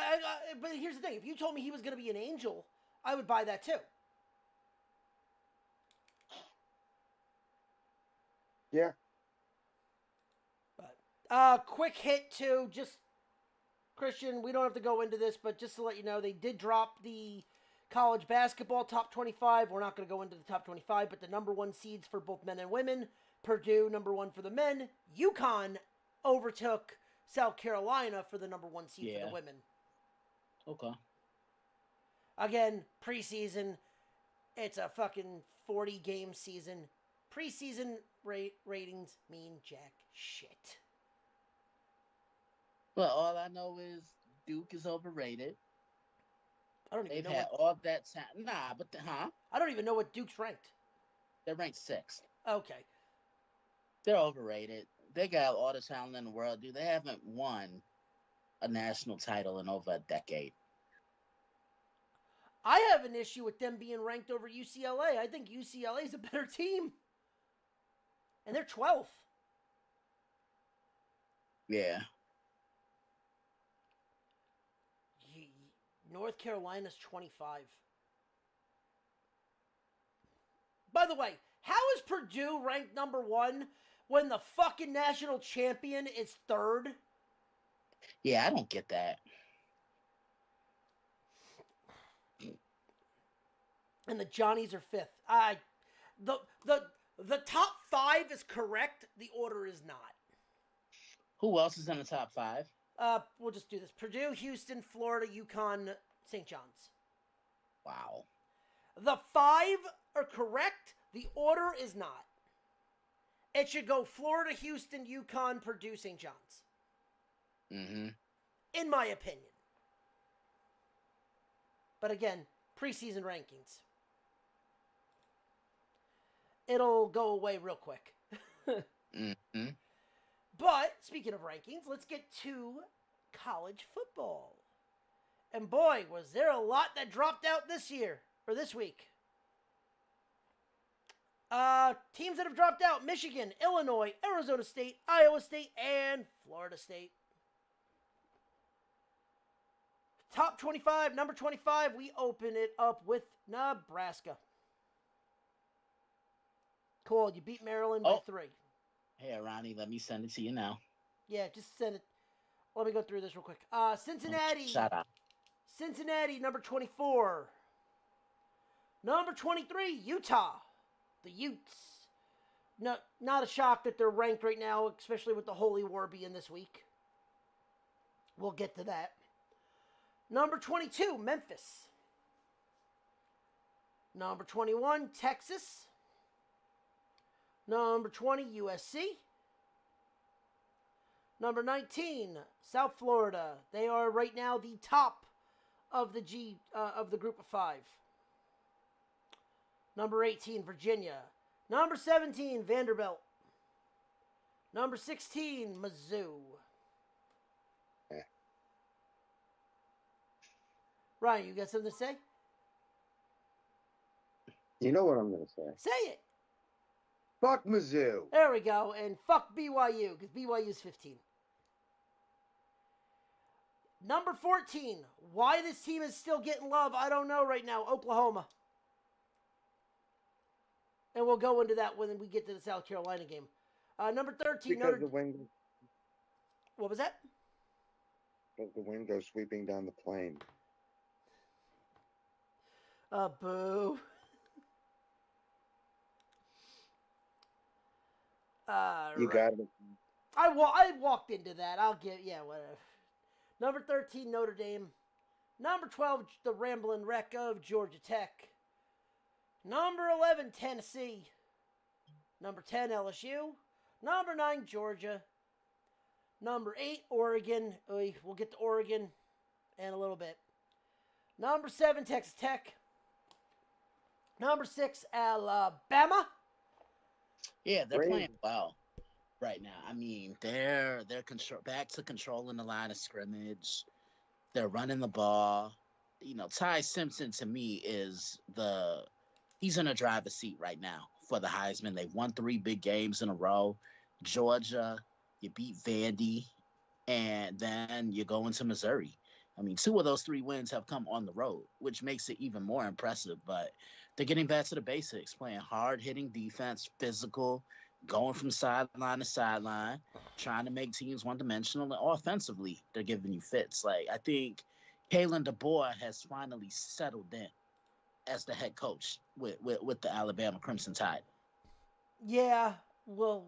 but here's the thing: if you told me he was gonna be an Angel, I would buy that too. Yeah. But quick hit to just Christian. We don't have to go into this, but just to let you know, they did drop the college basketball top 25. We're not going to go into the top 25, but the number 1 seeds for both men and women. Purdue number 1 for the men. UConn overtook South Carolina for the number 1 seed for the women. Okay. Again, preseason. It's a fucking 40-game season. Preseason ratings mean jack shit. Well, all I know is Duke is overrated. I don't even know. They've had all that time. Nah, but I don't even know what Duke's ranked. They're ranked 6th. Okay. They're overrated. They got all the talent in the world, dude. They haven't won a national title in over a decade. I have an issue with them being ranked over UCLA. I think UCLA is a better team. And they're 12th. Yeah. North Carolina's 25. By the way, how is Purdue ranked number 1 when the fucking national champion is 3rd? Yeah, I don't get that. And the Johnnies are 5th. The top 5 is correct. The order is not. Who else is in the top 5? We'll just do this. Purdue, Houston, Florida, UConn, St. John's. Wow. The 5 are correct. The order is not. It should go Florida, Houston, UConn, Purdue, St. John's. Mm-hmm. In my opinion. But again, preseason rankings. It'll go away real quick. Mm-hmm. But, speaking of rankings, let's get to college football. And boy, was there a lot that dropped out this year, or this week. Teams that have dropped out: Michigan, Illinois, Arizona State, Iowa State, and Florida State. Top 25, number 25, we open it up with Nebraska. Cool, you beat Maryland by 3. Hey, Ronnie, let me send it to you now. Yeah, just send it. Let me go through this real quick. Cincinnati. Shut up. Cincinnati, number 24. Number 23, Utah. The Utes. No, not a shock that they're ranked right now, especially with the Holy War being this week. We'll get to that. Number 22, Memphis. Number 21, Texas. Number 20, USC. Number 19, South Florida. They are right now the top of the group of 5. Number 18, Virginia. Number 17, Vanderbilt. Number 16, Mizzou. Ryan, you got something to say? You know what I'm going to say. Say it. Fuck Mizzou. There we go. And fuck BYU, because BYU's 15. Number 14. Why this team is still getting love, I don't know right now. Oklahoma. And we'll go into that when we get to the South Carolina game. Number 13. Because the wind. What was that? Because the wind goes sweeping down the plain. Boo. You got it. I walked into that. I'll give, whatever. Number 13, Notre Dame. Number 12, the Ramblin' Wreck of Georgia Tech. Number 11, Tennessee. Number 10, LSU. Number 9, Georgia. Number 8, Oregon. We'll get to Oregon in a little bit. Number 7, Texas Tech. Number 6, Alabama. Yeah, they're playing well right now. I mean, they're back to controlling the line of scrimmage. They're running the ball. You know, Ty Simpson to me he's in a driver's seat right now for the Heisman. They've won 3 big games in a row. Georgia, you beat Vandy, and then you go into Missouri. I mean, 2 of those 3 wins have come on the road, which makes it even more impressive. But they're getting back to the basics, playing hard-hitting defense, physical, going from sideline to sideline, trying to make teams one-dimensional. And offensively, they're giving you fits. Like, I think Kalen DeBoer has finally settled in as the head coach with the Alabama Crimson Tide. Yeah, we'll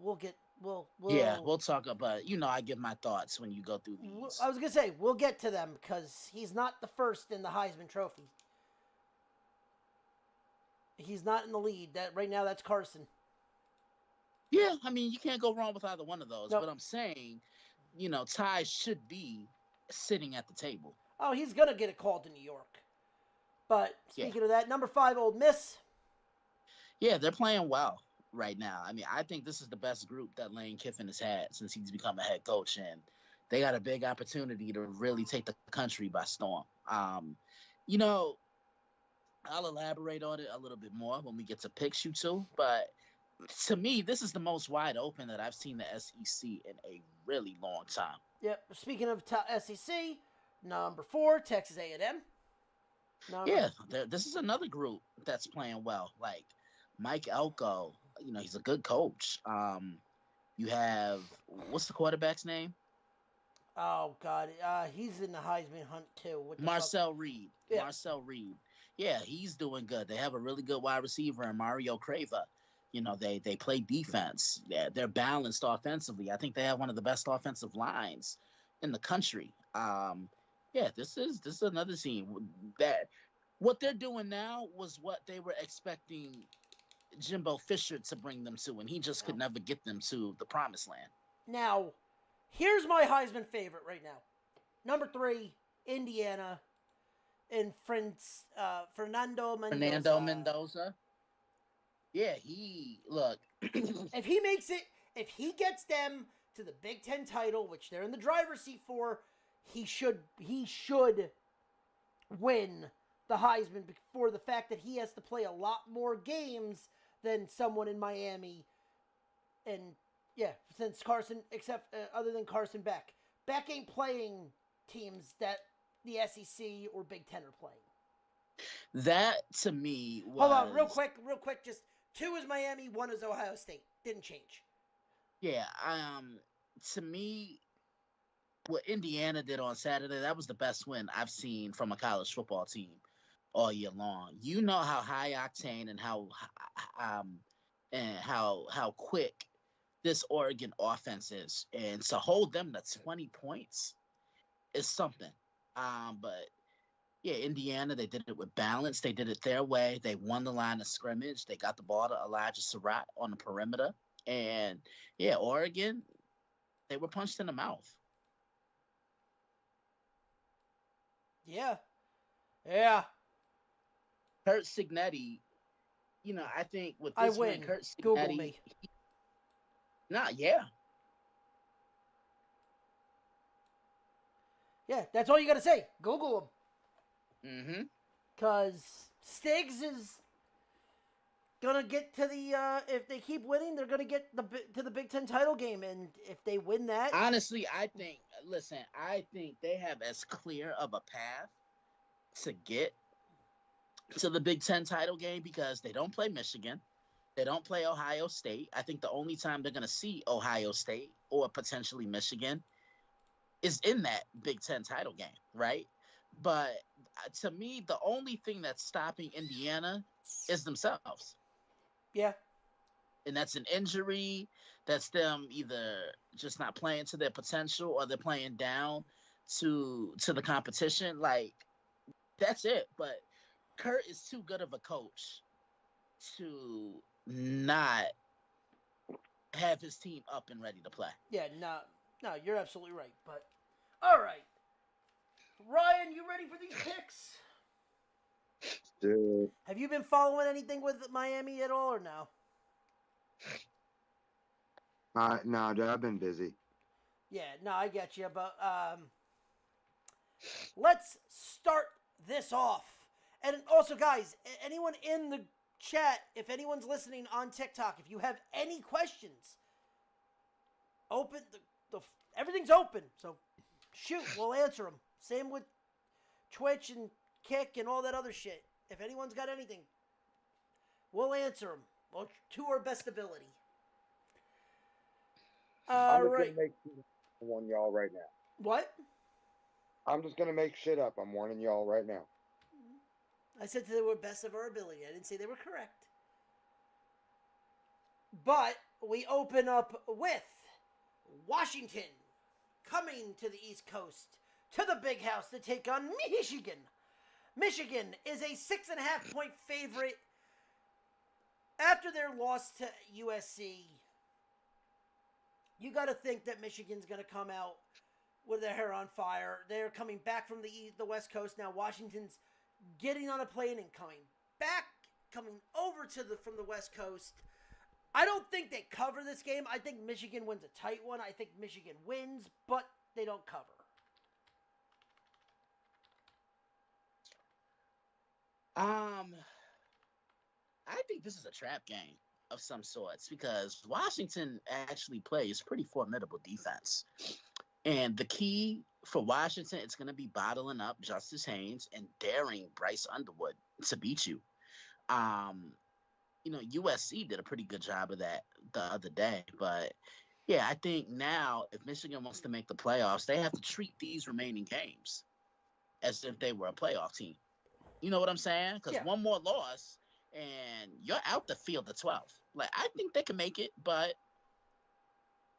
talk about, I give my thoughts when you go through these. I was going to say, we'll get to them because he's not the first in the Heisman Trophy. He's not in the lead. That right now, that's Carson. Yeah, I mean, you can't go wrong with either one of those. Nope. But I'm saying, Ty should be sitting at the table. Oh, he's going to get a call to New York. But speaking of that, number 5, Ole Miss. Yeah, they're playing well right now. I mean, I think this is the best group that Lane Kiffin has had since he's become a head coach. And they got a big opportunity to really take the country by storm. I'll elaborate on it a little bit more when we get to picks, you two. But to me, this is the most wide open that I've seen the SEC in a really long time. Yep. Speaking of SEC, number 4, Texas A&M. This is another group that's playing well. Like Mike Elko, he's a good coach. You have, what's the quarterback's name? Oh, God. He's in the Heisman hunt, too. Marcel Reed. Yeah. Marcel Reed. Yeah, he's doing good. They have a really good wide receiver in Mario Crava. They play defense. Yeah, they're balanced offensively. I think they have one of the best offensive lines, in the country. Yeah, this is another team that what they're doing now was what they were expecting Jimbo Fisher to bring them to, and he just could never get them to the promised land. Now, here's my Heisman favorite right now. Number 3, Indiana, and Fernando Mendoza. Fernando Mendoza. Yeah, look. If he gets them to the Big Ten title, which they're in the driver's seat for, he should win the Heisman for the fact that he has to play a lot more games than someone in Miami, and yeah, since Carson, except other than Carson Beck. Beck ain't playing teams that the SEC or Big Ten are playing. That to me was... Hold on, real quick. Just 2 is Miami, 1 is Ohio State. Didn't change. Yeah, to me, what Indiana did on Saturday, that was the best win I've seen from a college football team all year long. You know how high octane and how quick this Oregon offense is, and to hold them to 20 points is something. But yeah, Indiana, they did it with balance. They did it their way. They won the line of scrimmage. They got the ball to Elijah Surratt on the perimeter. And yeah, Oregon, they were punched in the mouth. Yeah. Curt Cignetti, I think with this win, Curt Cignetti... Google me. Yeah. Yeah, that's all you got to say. Google him. Mm-hmm. Because Stiggs is going to get to the... if they keep winning, they're going to get to the Big Ten title game. And if they win that... Honestly, I think they have as clear of a path to get to the Big Ten title game because they don't play Michigan. They don't play Ohio State. I think the only time they're going to see Ohio State or potentially Michigan is in that Big Ten title game, right? But to me, the only thing that's stopping Indiana is themselves. Yeah. And that's an injury. That's them either just not playing to their potential or they're playing down to the competition. Like, that's it. But Curt is too good of a coach to not have his team up and ready to play. Yeah, no, you're absolutely right. But, all right. Ryan, you ready for these picks? Dude. Have you been following anything with Miami at all or no? No, dude, I've been busy. Yeah, no, I get you. But let's start this off. And also, guys, anyone in the chat, if anyone's listening on TikTok, if you have any questions, everything's open. So shoot, we'll answer them. Same with Twitch and Kick and all that other shit. If anyone's got anything, we'll answer them. Well, to our best ability. I'm just Right. gonna make one y'all right now. What? I'm just gonna make shit up. I'm warning y'all right now. I said they were best of our ability. I didn't say they were correct. But we open up with Washington coming to the East Coast to the Big House to take on Michigan. Michigan is a 6.5-point favorite after their loss to USC. You got to think that Michigan's going to come out with their hair on fire. They're coming back from the West Coast now. Washington's getting on a plane and coming over from the West Coast. I don't think they cover this game. I think Michigan wins a tight one. I think Michigan wins, but they don't cover. I think this is a trap game of some sorts because Washington actually plays pretty formidable defense. And the key for Washington is going to be bottling up Justice Haynes and daring Bryce Underwood to beat you. USC did a pretty good job of that the other day. But, yeah, I think now if Michigan wants to make the playoffs, they have to treat these remaining games as if they were a playoff team. You know what I'm saying? Because one more loss and you're out the field of 12. Like, I think they can make it, but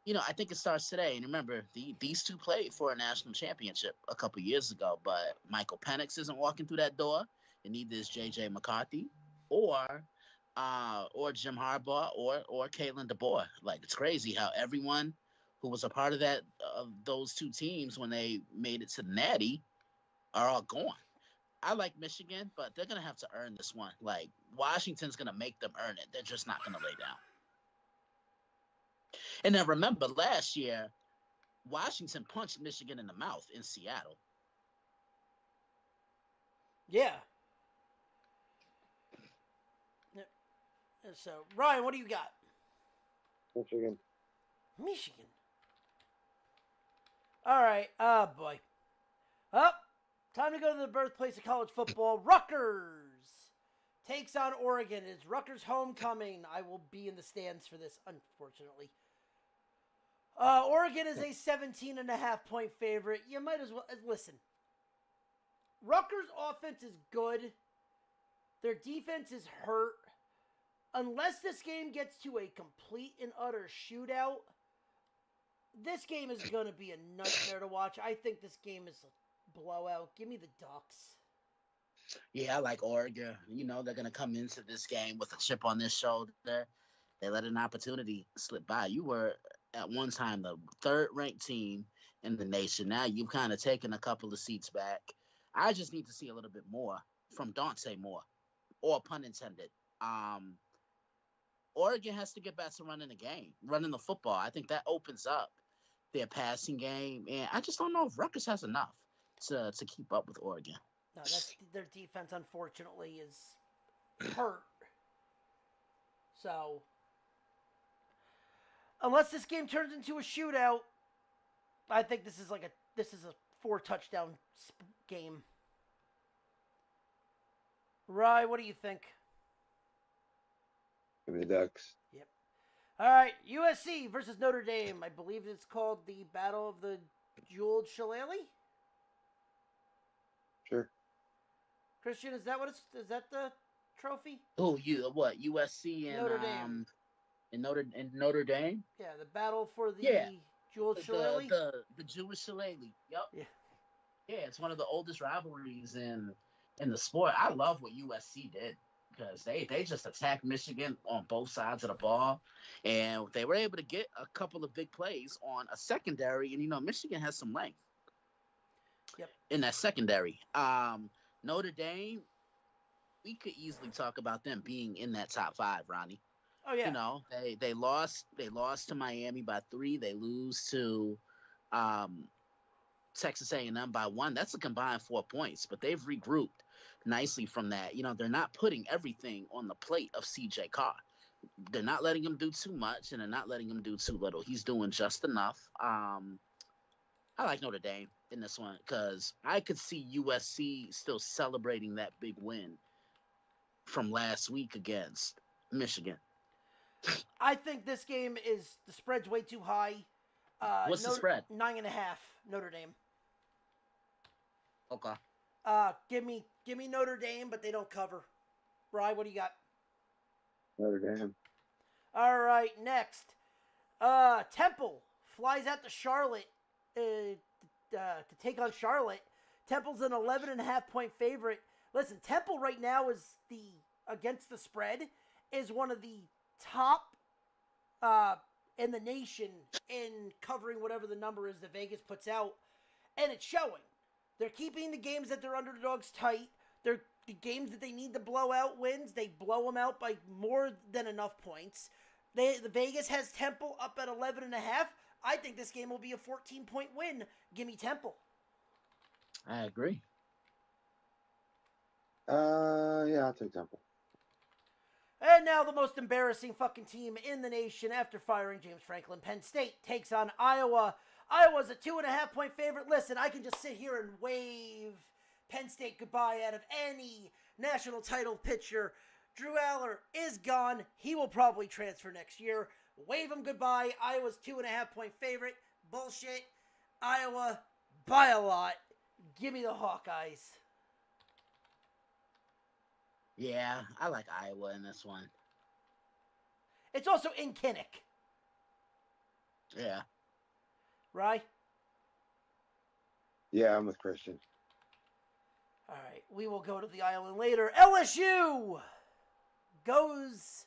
I think it starts today. And remember, these two played for a national championship a couple years ago, but Michael Penix isn't walking through that door, and neither is J.J. McCarthy, or Jim Harbaugh, or Kalen DeBoer. Like, it's crazy how everyone who was a part of those two teams when they made it to the Natty are all gone. I like Michigan, but they're gonna have to earn this one. Like, Washington's gonna make them earn it. They're just not gonna lay down. And then remember, last year Washington punched Michigan in the mouth in Seattle. Yeah. So, Ryan, what do you got? Michigan. Michigan. All right. Oh, boy. Up. Time to go to the birthplace of college football. Rutgers takes on Oregon. It's Rutgers homecoming. I will be in the stands for this, unfortunately. Oregon is a 17.5-point favorite. You might as well listen. Rutgers' offense is good. Their defense is hurt. Unless this game gets to a complete and utter shootout, this game is going to be a nightmare to watch. I think this game is a blowout. Give me the Ducks. Yeah, I like Oregon. They're going to come into this game with a chip on their shoulder. They let an opportunity slip by. You were, at one time, the third-ranked team in the nation. Now you've kind of taken a couple of seats back. I just need to see a little bit more from Dante Moore, or pun intended. Oregon has to get back to running the game, running the football. I think that opens up their passing game, and I just don't know if Rutgers has enough to keep up with Oregon. No, their defense, unfortunately, is hurt. So, unless this game turns into a shootout, I think this is a 4-touchdown game. Rye, what do you think? Give me the Ducks. Yep. All right, USC versus Notre Dame. I believe it's called the Battle of the Jeweled Shillelagh. Sure. Christian, is that the trophy? Oh, USC and Notre Dame. In Notre Dame? Yeah, the battle for the Jeweled Shillelagh. The Jewish Shillelagh. Yep. Yeah. Yeah, it's one of the oldest rivalries in the sport. I love what USC did, because they just attacked Michigan on both sides of the ball, and they were able to get a couple of big plays on a secondary, and Michigan has some length. Yep. In that secondary. Notre Dame, we could easily talk about them being in that top 5, Ronnie. Oh yeah. They lost to Miami by 3. They lose to Texas A&M by 1. That's a combined 4 points, but they've regrouped nicely from that. They're not putting everything on the plate of CJ Carr. They're not letting him do too much, and they're not letting him do too little. He's doing just enough. I like Notre Dame in this one, because I could see USC still celebrating that big win from last week against Michigan. I think this game the spread's way too high. What's the spread? 9.5, Notre Dame. Okay. Give me Notre Dame, but they don't cover. Bri, what do you got? Notre Dame. All right, next. Temple flies out to Charlotte to take on Charlotte. Temple's an 11.5-point favorite. Listen, Temple right now is against the spread is one of the top in the nation in covering whatever the number is that Vegas puts out, and it's showing. They're keeping the games that they're underdogs tight. They're the games that they need to blow out wins. They blow them out by more than enough points. The Vegas has Temple up at 11.5. I think this game will be a 14-point win. Give me Temple. I agree. Yeah, I'll take Temple. And now the most embarrassing fucking team in the nation after firing James Franklin. Penn State takes on Iowa. Iowa's a 2.5-point favorite. Listen, I can just sit here and wave Penn State goodbye out of any national title picture. Drew Aller is gone. He will probably transfer next year. Wave him goodbye. Iowa's 2.5-point favorite. Bullshit. Iowa by a lot. Give me the Hawkeyes. Yeah, I like Iowa in this one. It's also in Kinnick. Yeah. Right? Yeah, I'm with Christian. All right, we will go to the island later. LSU goes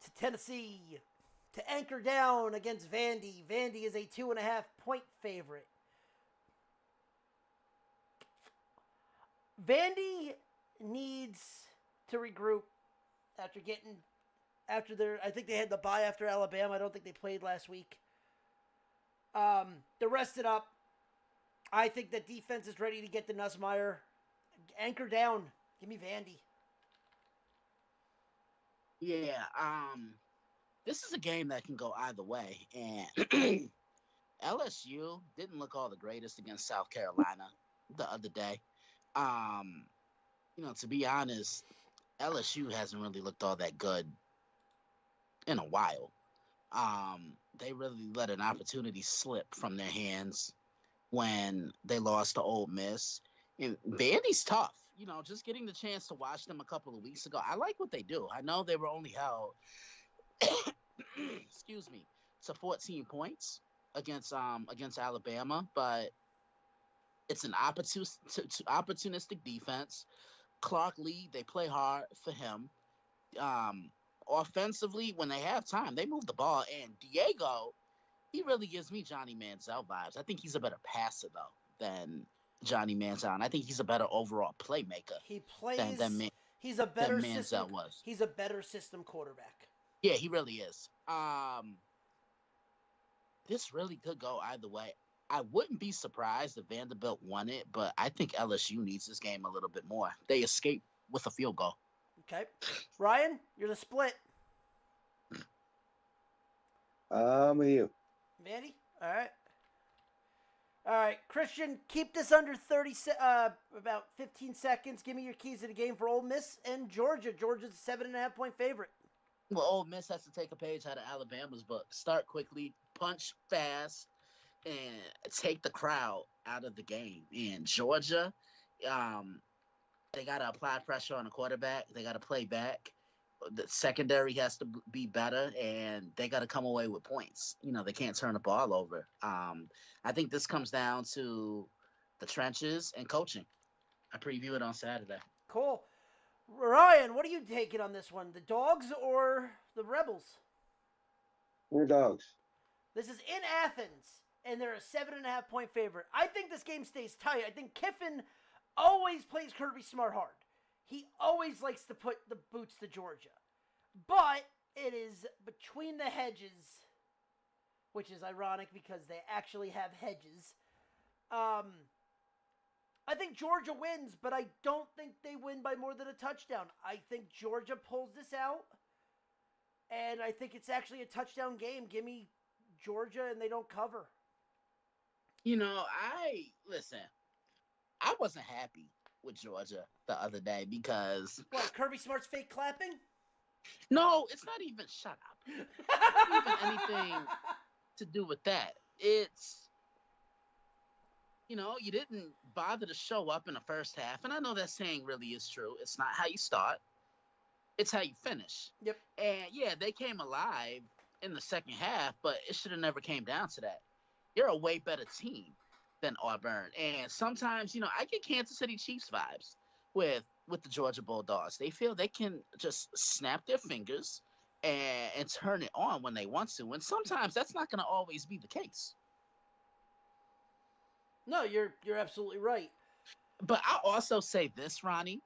to Tennessee to anchor down against Vandy. Vandy is a 2.5-point favorite. Vandy needs to regroup after their. I think they had the bye after Alabama. I don't think they played last week. They're rested up. I think that defense is ready to get the Nussmeier. Anchor down. Give me Vandy. Yeah. This is a game that can go either way, and LSU didn't look all the greatest against South Carolina the other day. To be honest, LSU hasn't really looked all that good in a while. They really let an opportunity slip from their hands when they lost to Ole Miss. And Vandy's tough. Just getting the chance to watch them a couple of weeks ago, I like what they do. I know they were only held, excuse me, to 14 points against Alabama, but it's an opportunistic defense. Clark Lee, they play hard for him. Offensively, when they have time, they move the ball. And Diego, he really gives me Johnny Manziel vibes. I think he's a better passer, though, than Johnny Manziel. And I think he's a better overall playmaker He plays. He's a than better Manziel system. was. He's a better system quarterback. Yeah, he really is. This really could go either way. I wouldn't be surprised if Vanderbilt won it, but I think LSU needs this game a little bit more. They escaped with a field goal. Okay. Ryan, you're the split. With you. Vandy? All right. All right. Christian, keep this under 30, about 15 seconds. Give me your keys to the game for Ole Miss and Georgia. Georgia's a 7.5-point favorite. Well, Ole Miss has to take a page out of Alabama's book. Start quickly, punch fast, and take the crowd out of the game. And Georgia, they got to apply pressure on the quarterback. They got to play back. The secondary has to be better, and they got to come away with points. They can't turn the ball over. I think this comes down to the trenches and coaching. I preview it on Saturday. Cool. Ryan, what are you taking on this one? The Dogs or the Rebels? We're Dogs. This is in Athens, and they're a 7.5-point favorite. I think this game stays tight. I think Kiffin always plays Kirby Smart hard. He always likes to put the boots to Georgia. But it is between the hedges, which is ironic because they actually have hedges. I think Georgia wins, but I don't think they win by more than a touchdown. I think Georgia pulls this out, and I think it's actually a touchdown game. Give me Georgia, and they don't cover. I wasn't happy with Georgia the other day because... What, Kirby Smart's fake clapping? No, it's not even... Shut up. It's not even anything to do with that. It's... you didn't bother to show up in the first half. And I know that saying really is true. It's not how you start. It's how you finish. Yep. And, yeah, they came alive in the second half, but it should have never came down to that. You're a way better team than Auburn. And sometimes, I get Kansas City Chiefs vibes with the Georgia Bulldogs. They feel they can just snap their fingers and turn it on when they want to. And sometimes that's not going to always be the case. No, you're absolutely right. But I'll also say this, Ronnie.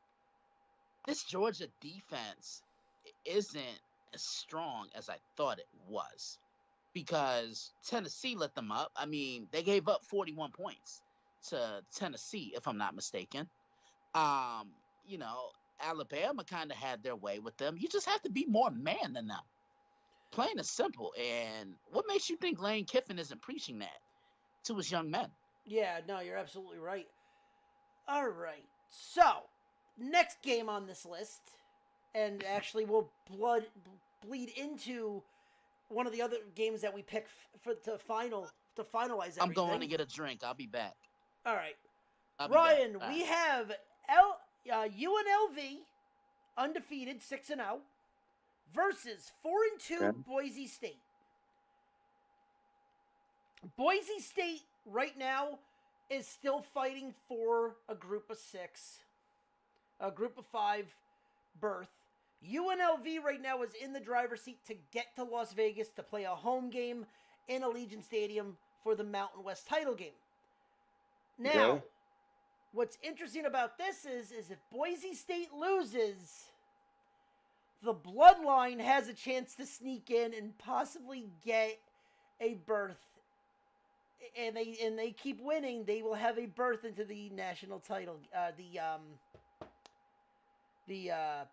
This Georgia defense isn't as strong as I thought it was because Tennessee let them up. I mean, they gave up 41 points to Tennessee, if I'm not mistaken. Alabama kind of had their way with them. You just have to be more man than them. Plain and simple. And what makes you think Lane Kiffin isn't preaching that to his young men? Yeah, no, you're absolutely right. All right. So, next game on this list, and actually we'll bleed into one of the other games that we pick to finalize everything. I'm going to get a drink. I'll be back. All right. Ryan, we have UNLV, undefeated, 6-0, versus 4-2 Okay. Boise State. Boise State right now is still fighting for a group of 6, a group of 5 berth. UNLV right now is in the driver's seat to get to Las Vegas to play a home game in Allegiant Stadium for the Mountain West title game. Now, Okay. what's interesting about this is if Boise State loses, the Bloodline has a chance to sneak in and possibly get a berth. And they keep winning, they will have a berth into the national title, the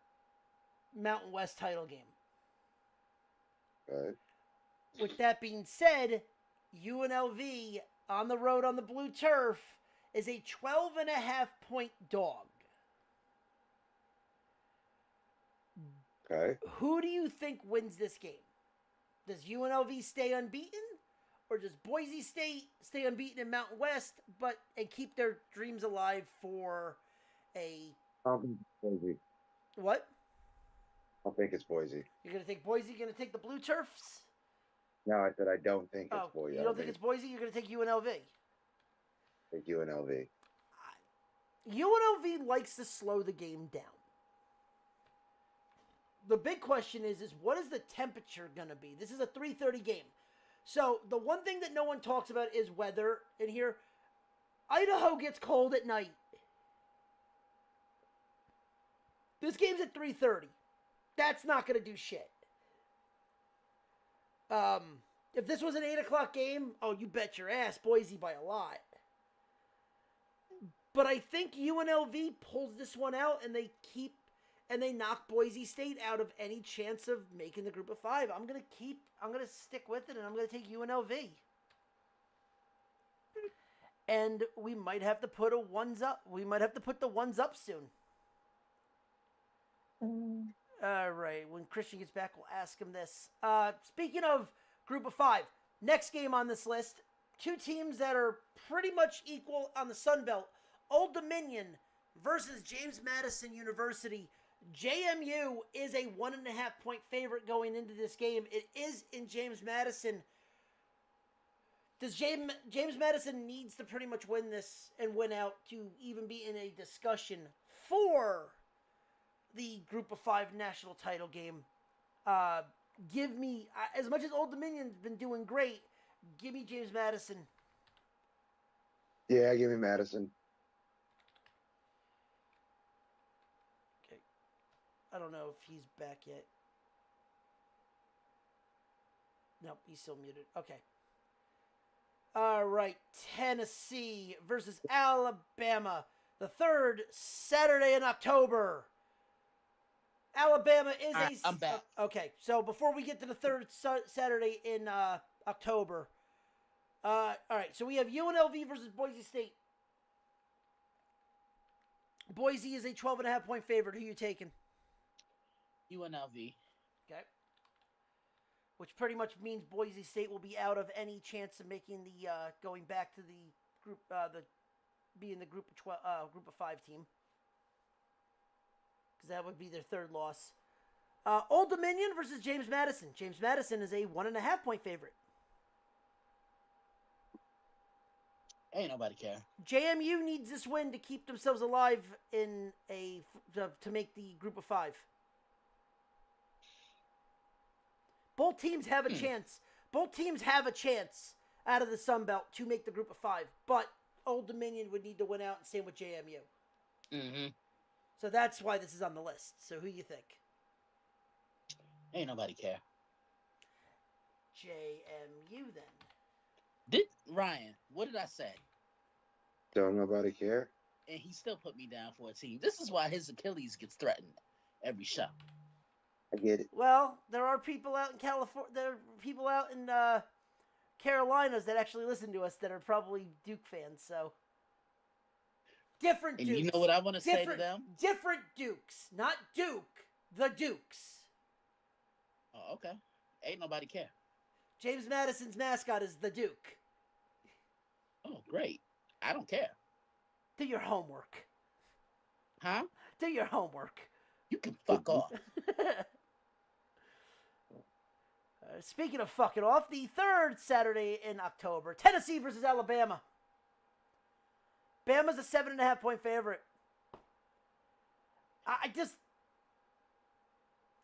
Mountain West title game. Okay. With that being said, UNLV on the road on the blue turf is a 12.5-point dog. Okay. Who do you think wins this game? Does UNLV stay unbeaten? Or does Boise State stay unbeaten in Mountain West and keep their dreams alive for a... I don't think it's Boise. What? I don't think it's Boise. You're going to take Boise? You're going to take the blue turfs? No, I said I don't think it's Boise. You don't think it's Boise? You're going to take UNLV? Take UNLV. UNLV likes to slow the game down. The big question is what is the temperature going to be? This is a 3:30 game. So the one thing that no one talks about is weather in here. Idaho gets cold at night. This game's at 3:30. That's not going to do shit. If this was an 8 o'clock game, oh, you bet your ass, Boise by a lot. But I think UNLV pulls this one out and they knock Boise State out of any chance of making the group of 5. I'm going to stick with it, and I'm going to take UNLV. And we might have to put a ones up. We might have to put the ones up soon. All right. When Christian gets back, we'll ask him this. Speaking of group of 5, next game on this list, 2 teams that are pretty much equal on the Sun Belt. Old Dominion versus James Madison University. JMU is a 1.5-point favorite going into this game. It is in James Madison. Does James Madison needs to pretty much win this and win out to even be in a discussion for the Group of 5 national title game? Give me, as much as Old Dominion's been doing great, give me James Madison. Yeah, give me Madison. Okay. I don't know if he's back yet. Nope, he's still muted. Okay. All right, Tennessee versus Alabama. The third Saturday in October. Alabama is I'm back. Okay, so before we get to the third Saturday in October. All right, so we have UNLV versus Boise State. Boise is a 12.5-point favorite. Who are you taking? UNLV. Okay. Which pretty much means Boise State will be out of any chance of making the going back to the group, being the group of 5 team, because that would be their third loss. Old Dominion versus James Madison. James Madison is a 1.5-point favorite. Ain't nobody care. JMU needs this win to keep themselves alive in to make the group of 5. Both teams have a chance. Both teams have a chance out of the Sun Belt to make the group of 5. But Old Dominion would need to win out, and same with JMU. Mm-hmm. So that's why this is on the list. So who you think? Ain't nobody care. JMU then. Ryan, what did I say? Don't nobody care. And he still put me down for a team. This is why his Achilles gets threatened every show. I get it. Well, there are people out in California. There are people out in Carolinas that actually listen to us that are probably Duke fans. So different And Dukes. you know what I want to say to them? Different Dukes, not Duke. The Dukes. Oh, okay. Ain't nobody care. James Madison's mascot is the Duke. Oh, great. I don't care. Do your homework. Huh? Do your homework. You can fuck off. Speaking of fucking off, the third Saturday in October, Tennessee versus Alabama. Bama's a 7.5-point favorite.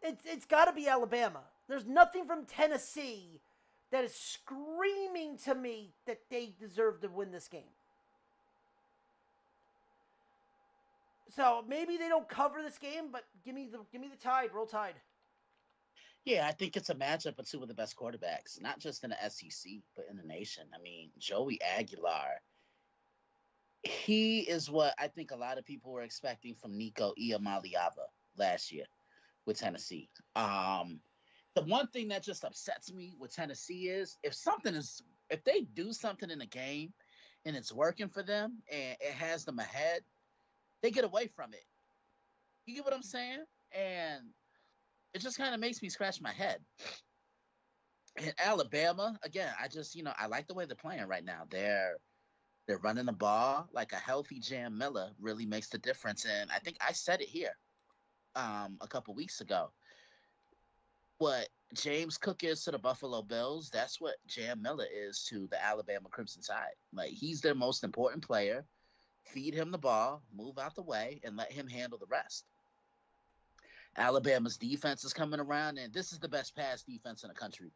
It's got to be Alabama. There's nothing from Tennessee that is screaming to me that they deserve to win this game. So maybe they don't cover this game, but give me the Tide. Roll Tide. Yeah, I think it's a matchup of two of the best quarterbacks, not just in the SEC, but in the nation. I mean, Joey Aguilar, he is what I think a lot of people were expecting from Nico Iamaleava last year with Tennessee. The one thing that just upsets me with Tennessee is if they do something in the game and it's working for them and it has them ahead, they get away from it. You get what I'm saying? And it just kind of makes me scratch my head. In Alabama, again, I like the way they're playing right now. They're running the ball like a healthy Jam Miller really makes the difference. And I think I said it here a couple weeks ago. What James Cook is to the Buffalo Bills, that's what Jam Miller is to the Alabama Crimson Tide. Like, he's their most important player. Feed him the ball, move out the way, and let him handle the rest. Alabama's defense is coming around, and this is the best pass defense in the country.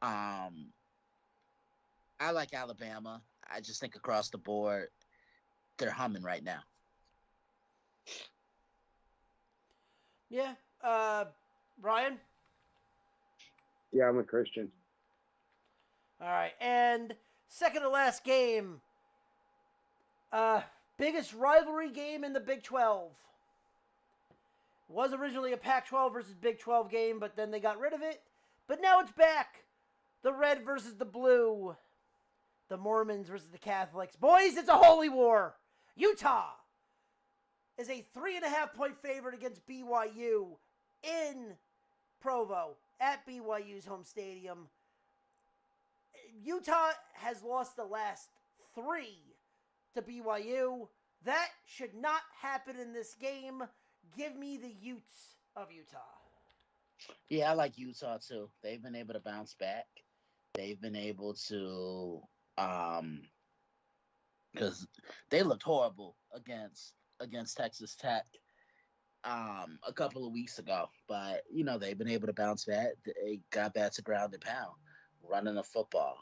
I like Alabama. I just think across the board, they're humming right now. Yeah. Ryan? Yeah, I'm a Christian. All right. And second to last game. Biggest rivalry game in the Big 12. Was originally a Pac-12 versus Big 12 game, but then they got rid of it. But now it's back. The red versus the blue. The Mormons versus the Catholics. Boys, it's a holy war. Utah is a 3.5-point favorite against BYU in Provo at BYU's home stadium. Utah has lost the last 3 to BYU. That should not happen in this game. Give me the Utes of Utah. Yeah, I like Utah too. They've been able to bounce back. They've been able to, because they looked horrible against Texas Tech a couple of weeks ago. But, they've been able to bounce back. They got back to ground and pound, running the football.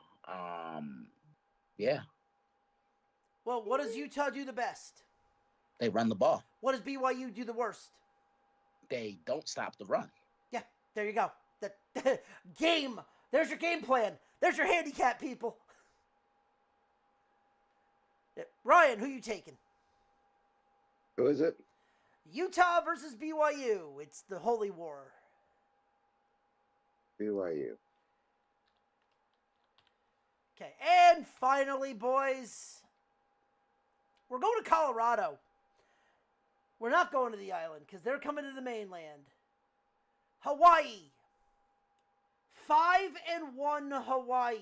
Yeah. Well, what does Utah do the best? They run the ball. What does BYU do the worst? They don't stop the run. Yeah, there you go. The game. There's your game plan. There's your handicap, people. Ryan, who you taking? Who is it? Utah versus BYU. It's the holy war. BYU. Okay, and finally, boys, we're going to Colorado. We're not going to the island because they're coming to the mainland. Hawaii. 5-1 Hawaii.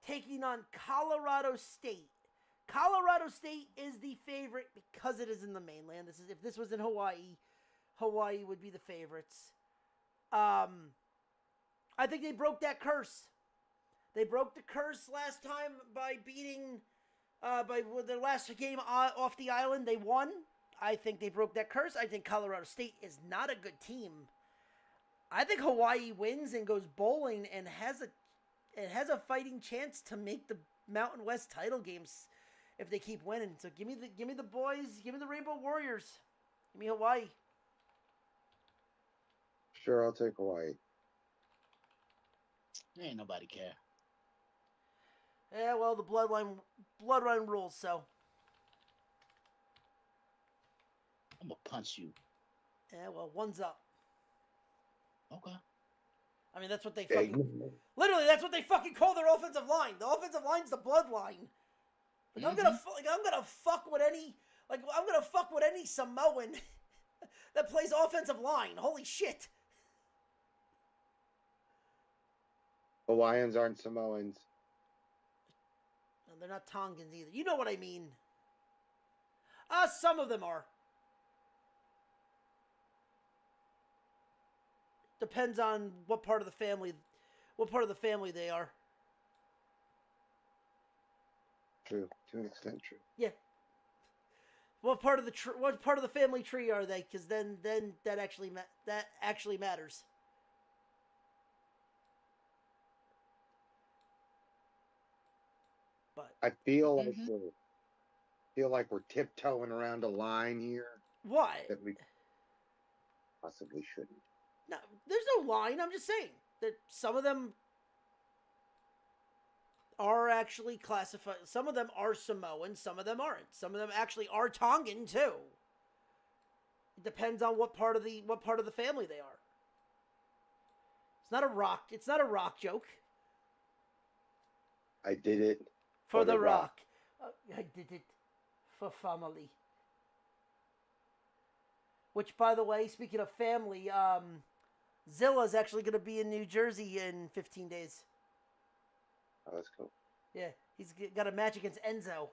Taking on Colorado State. Colorado State is the favorite because it is in the mainland. If this was in Hawaii, Hawaii would be the favorites. I think they broke that curse. They broke the curse last time by beating, with their last game off the island, they won. I think they broke that curse. I think Colorado State is not a good team. I think Hawaii wins and goes bowling and has a fighting chance to make the Mountain West title games if they keep winning. So give me the boys, give me the Rainbow Warriors. Give me Hawaii. Sure, I'll take Hawaii. Ain't nobody care. Yeah, well, the bloodline rules, so. I'm gonna punch you. Yeah, well, one's up. Okay. I mean, that's what they fucking... Literally, that's what they fucking call their offensive line. The offensive line's the bloodline. Like, I'm gonna fuck with any Samoan that plays offensive line. Holy shit. Hawaiians aren't Samoans. No, they're not Tongans either. You know what I mean. Some of them are. Depends on what part of the family they are. True. To an extent, true. Yeah. What part of the family tree are they? Because then that actually matters. But I feel like we're tiptoeing around a line here why? that we possibly shouldn't. No, there's no line. I'm just saying that some of them are actually classified. Some of them are Samoan. Some of them aren't. Some of them actually are Tongan too. It depends on what part of the family they are. It's not a rock. It's not a rock joke. I did it For the rock. I did it for family. Which, by the way, speaking of family, Zilla's actually going to be in New Jersey in 15 days. Oh, that's cool. Yeah, he's got a match against Enzo.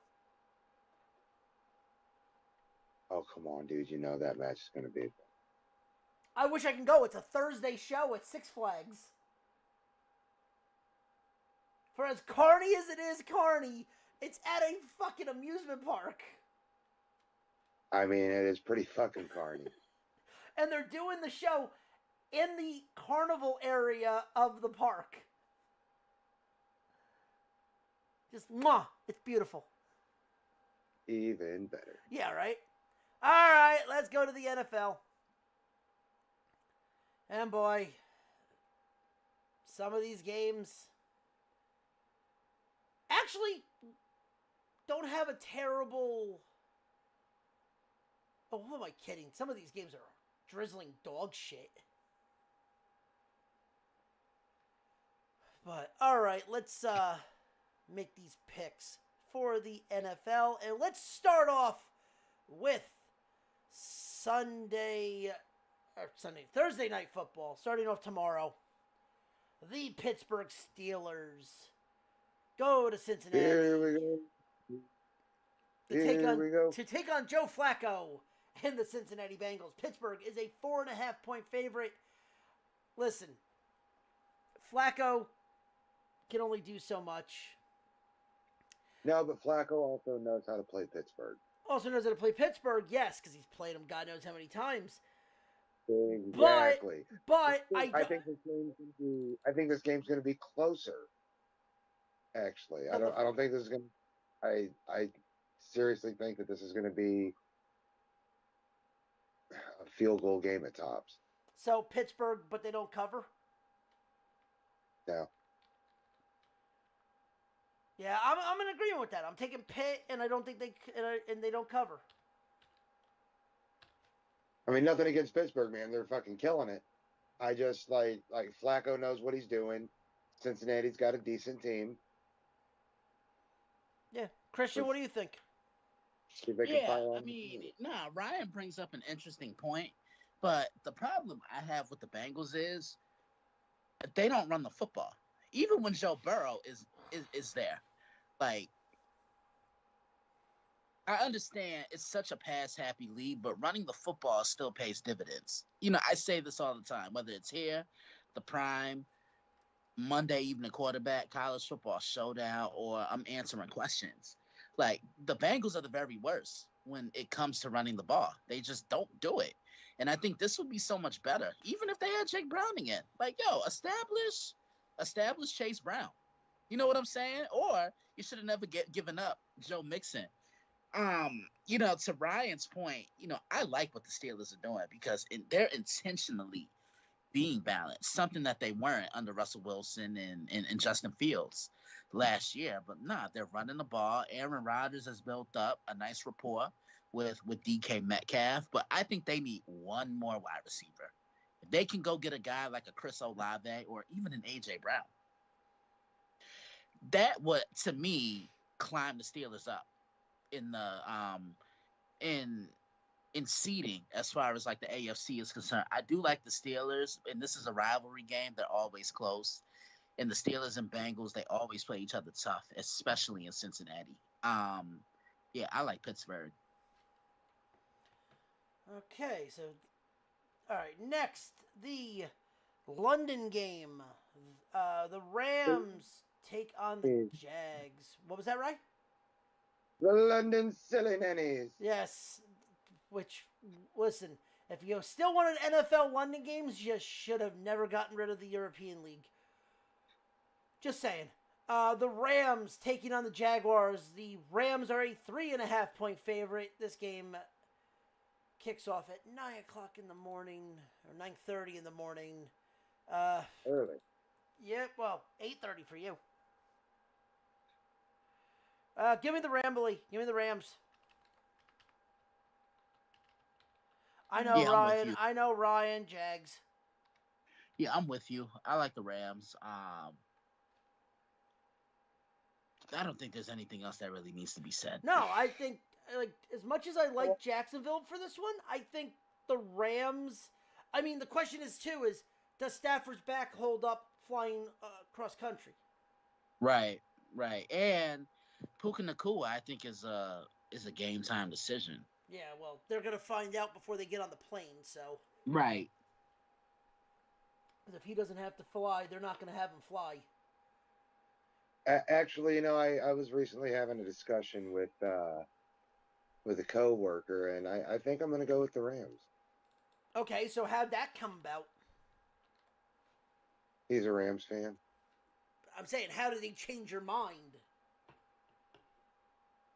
Oh, come on, dude. You know that match is going to be. I wish I can go. It's a Thursday show at Six Flags. For as carny as it is carny, it's at a fucking amusement park. I mean, it is pretty fucking carny. And they're doing the show in the carnival area of the park. Just mwah, it's beautiful. Even better. Yeah, right? All right, let's go to the NFL. And boy, some of these games actually don't have a terrible... Oh, who am I kidding? Some of these games are drizzling dog shit. But, alright, let's make these picks for the NFL. And let's start off with Thursday night football, starting off tomorrow. The Pittsburgh Steelers go to Cincinnati. Here we go. To take on Joe Flacco and the Cincinnati Bengals. Pittsburgh is a 4.5-point favorite. Listen, Flacco can only do so much. No, but Flacco also knows how to play Pittsburgh. Also knows how to play Pittsburgh, yes, because he's played him God knows how many times. Exactly. But I think this game's going to be closer. Actually, I don't think this is going to. I seriously think that this is going to be a field goal game at tops. So Pittsburgh, but they don't cover? No. Yeah, I'm in agreement with that. I'm taking Pitt, and I don't think they don't cover. I mean, nothing against Pittsburgh, man. They're fucking killing it. I just like Flacco knows what he's doing. Cincinnati's got a decent team. Yeah, Christian, what do you think? Ryan brings up an interesting point, but the problem I have with the Bengals is they don't run the football. Even when Joe Burrow is there, like, I understand it's such a pass-happy league, but running the football still pays dividends. You know, I say this all the time, whether it's here, the Prime, Monday Evening Quarterback, College Football Showdown, or I'm answering questions. Like, the Bengals are the very worst when it comes to running the ball. They just don't do it. And I think this would be so much better, even if they had Jake Browning in. Like, yo, establish Chase Brown. You know what I'm saying? Or you should have never given up Joe Mixon. To Ryan's point, I like what the Steelers are doing because they're intentionally being balanced, something that they weren't under Russell Wilson and Justin Fields last year. But they're running the ball. Aaron Rodgers has built up a nice rapport with DK Metcalf, but I think they need one more wide receiver. If they can go get a guy like a Chris Olave or even an AJ Brown, that would, to me, climb the Steelers up in the in seeding as far as like the AFC is concerned. I do like the Steelers, and this is a rivalry game. They're always close. And the Steelers and Bengals, they always play each other tough, especially in Cincinnati. I like Pittsburgh. Okay, so all right, next the London game. The Rams take on the Jags. What was that, right? The London Silly Nannies. Yes. Which, listen, if you still wanted NFL London games, you should have never gotten rid of the European League. Just saying. The Rams taking on the Jaguars. The Rams are a 3.5-point favorite. This game kicks off at 9 o'clock in the morning, or 9:30 in the morning. Early. Yeah, well, 8:30 for you. Give me the Rambly. Give me the Rams. I know, Yeah, Ryan. I know, Ryan. Jags. Yeah, I'm with you. I like the Rams. I don't think there's anything else that really needs to be said. No, I think, like, as much as I like Jacksonville for this one, I think the Rams. I mean, the question is too: does Stafford's back hold up flying cross country? Right. And Puka Nacua, I think, is a game time decision. Yeah, well, they're gonna find out before they get on the plane. So. Right. Because if he doesn't have to fly, they're not gonna have him fly. Actually, I was recently having a discussion with a coworker, and I think I'm going to go with the Rams. Okay, so how'd that come about? He's a Rams fan. I'm saying, how did he change your mind?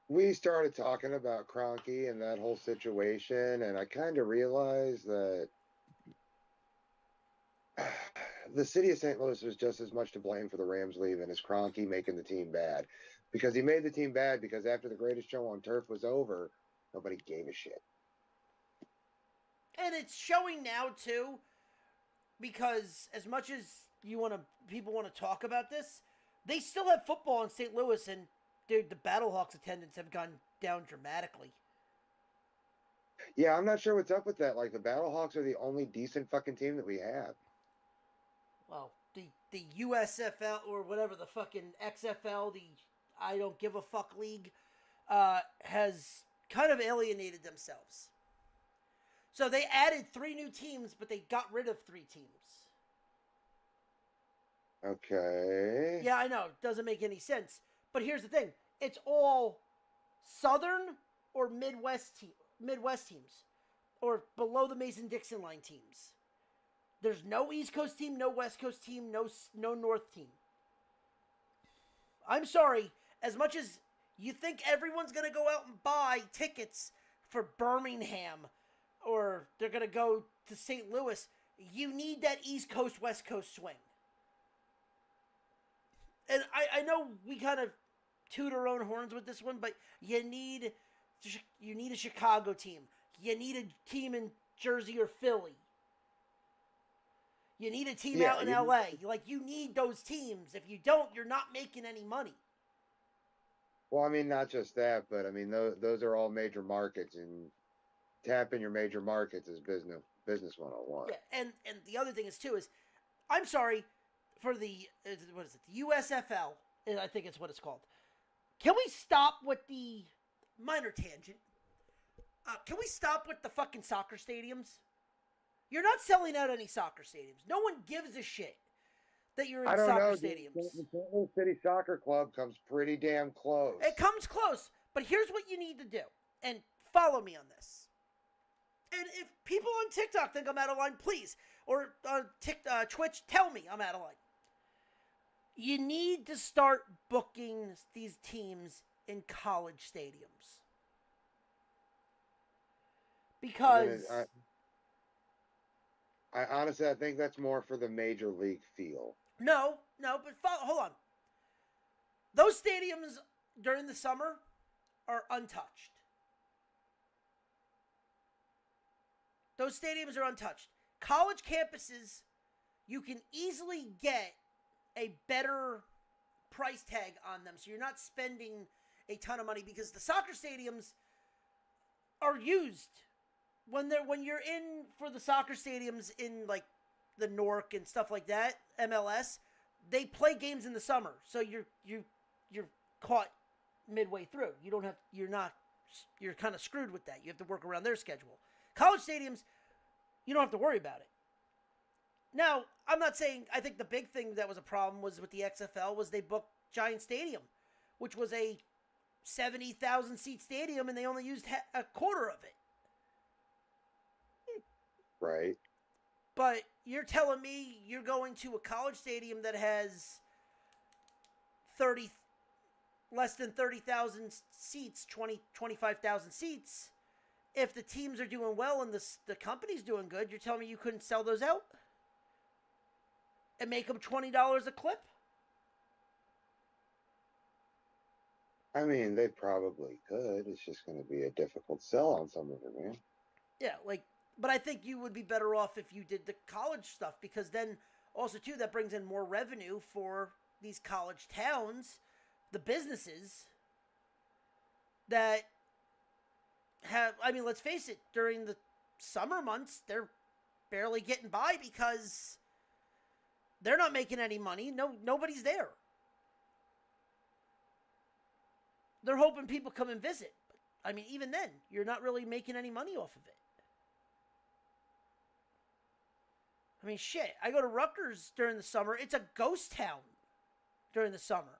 We started talking about Kroenke and that whole situation, and I kind of realized that the city of St. Louis was just as much to blame for the Rams leaving as Kroenke making the team bad. Because he made the team bad because after the greatest show on turf was over, nobody gave a shit. And it's showing now, too, because as much as people want to talk about this, they still have football in St. Louis, and, dude, the Battlehawks attendance have gone down dramatically. Yeah, I'm not sure what's up with that. Like, the Battlehawks are the only decent fucking team that we have. Well, the USFL or whatever the fucking XFL, the I don't give a fuck league, has kind of alienated themselves. So they added 3 new teams, but they got rid of 3 teams. Okay. Yeah, I know. It doesn't make any sense. But here's the thing. It's all Southern or Midwest teams. Or below the Mason-Dixon line teams. There's no East Coast team, no West Coast team, no North team. I'm sorry. As much as you think everyone's going to go out and buy tickets for Birmingham or they're going to go to St. Louis, you need that East Coast, West Coast swing. And I know we kind of toot our own horns with this one, but you need a Chicago team. You need a team in Jersey or Philly. You need a team out in LA. You need those teams. If you don't, you're not making any money. Well, I mean, not just that, but I mean, those are all major markets, and tapping your major markets is business 101. Yeah, and the other thing is I'm sorry for the the USFL. I think it's what it's called. Can we stop with the minor tangent? Can we stop with the fucking soccer stadiums? You're not selling out any soccer stadiums. No one gives a shit that you're in soccer stadiums. The St. Louis City Soccer Club comes pretty damn close. It comes close, but here's what you need to do, and follow me on this. And if people on TikTok think I'm out of line, please, or on Twitch, tell me I'm out of line. You need to start booking these teams in college stadiums. Because I honestly, I think that's more for the major league feel. No, but hold on. Those stadiums during the summer are untouched. Those stadiums are untouched. College campuses, you can easily get a better price tag on them, so you're not spending a ton of money, because the soccer stadiums are used when you're in for the soccer stadiums in like the NORC and stuff like that, MLS. They play games in the summer, so you're caught midway through. You're kind of screwed with that. You have to work around their schedule. College stadiums, you don't have to worry about it. Now, I'm not saying. I think the big thing that was a problem was with the XFL was they booked Giant Stadium, which was a 70,000 seat stadium, and they only used a quarter of it. Right. But you're telling me you're going to a college stadium that has 30, less than 30,000 seats, 25,000 seats. If the teams are doing well and the company's doing good, you're telling me you couldn't sell those out and make them $20 a clip? I mean, they probably could. It's just going to be a difficult sell on some of it, man. Yeah, but I think you would be better off if you did the college stuff, because then also too that brings in more revenue for these college towns, the businesses that have. I mean, let's face it, during the summer months, they're barely getting by because they're not making any money. Nobody's there. They're hoping people come and visit. But, I mean, even then, you're not really making any money off of it. I mean, shit. I go to Rutgers during the summer. It's a ghost town during the summer.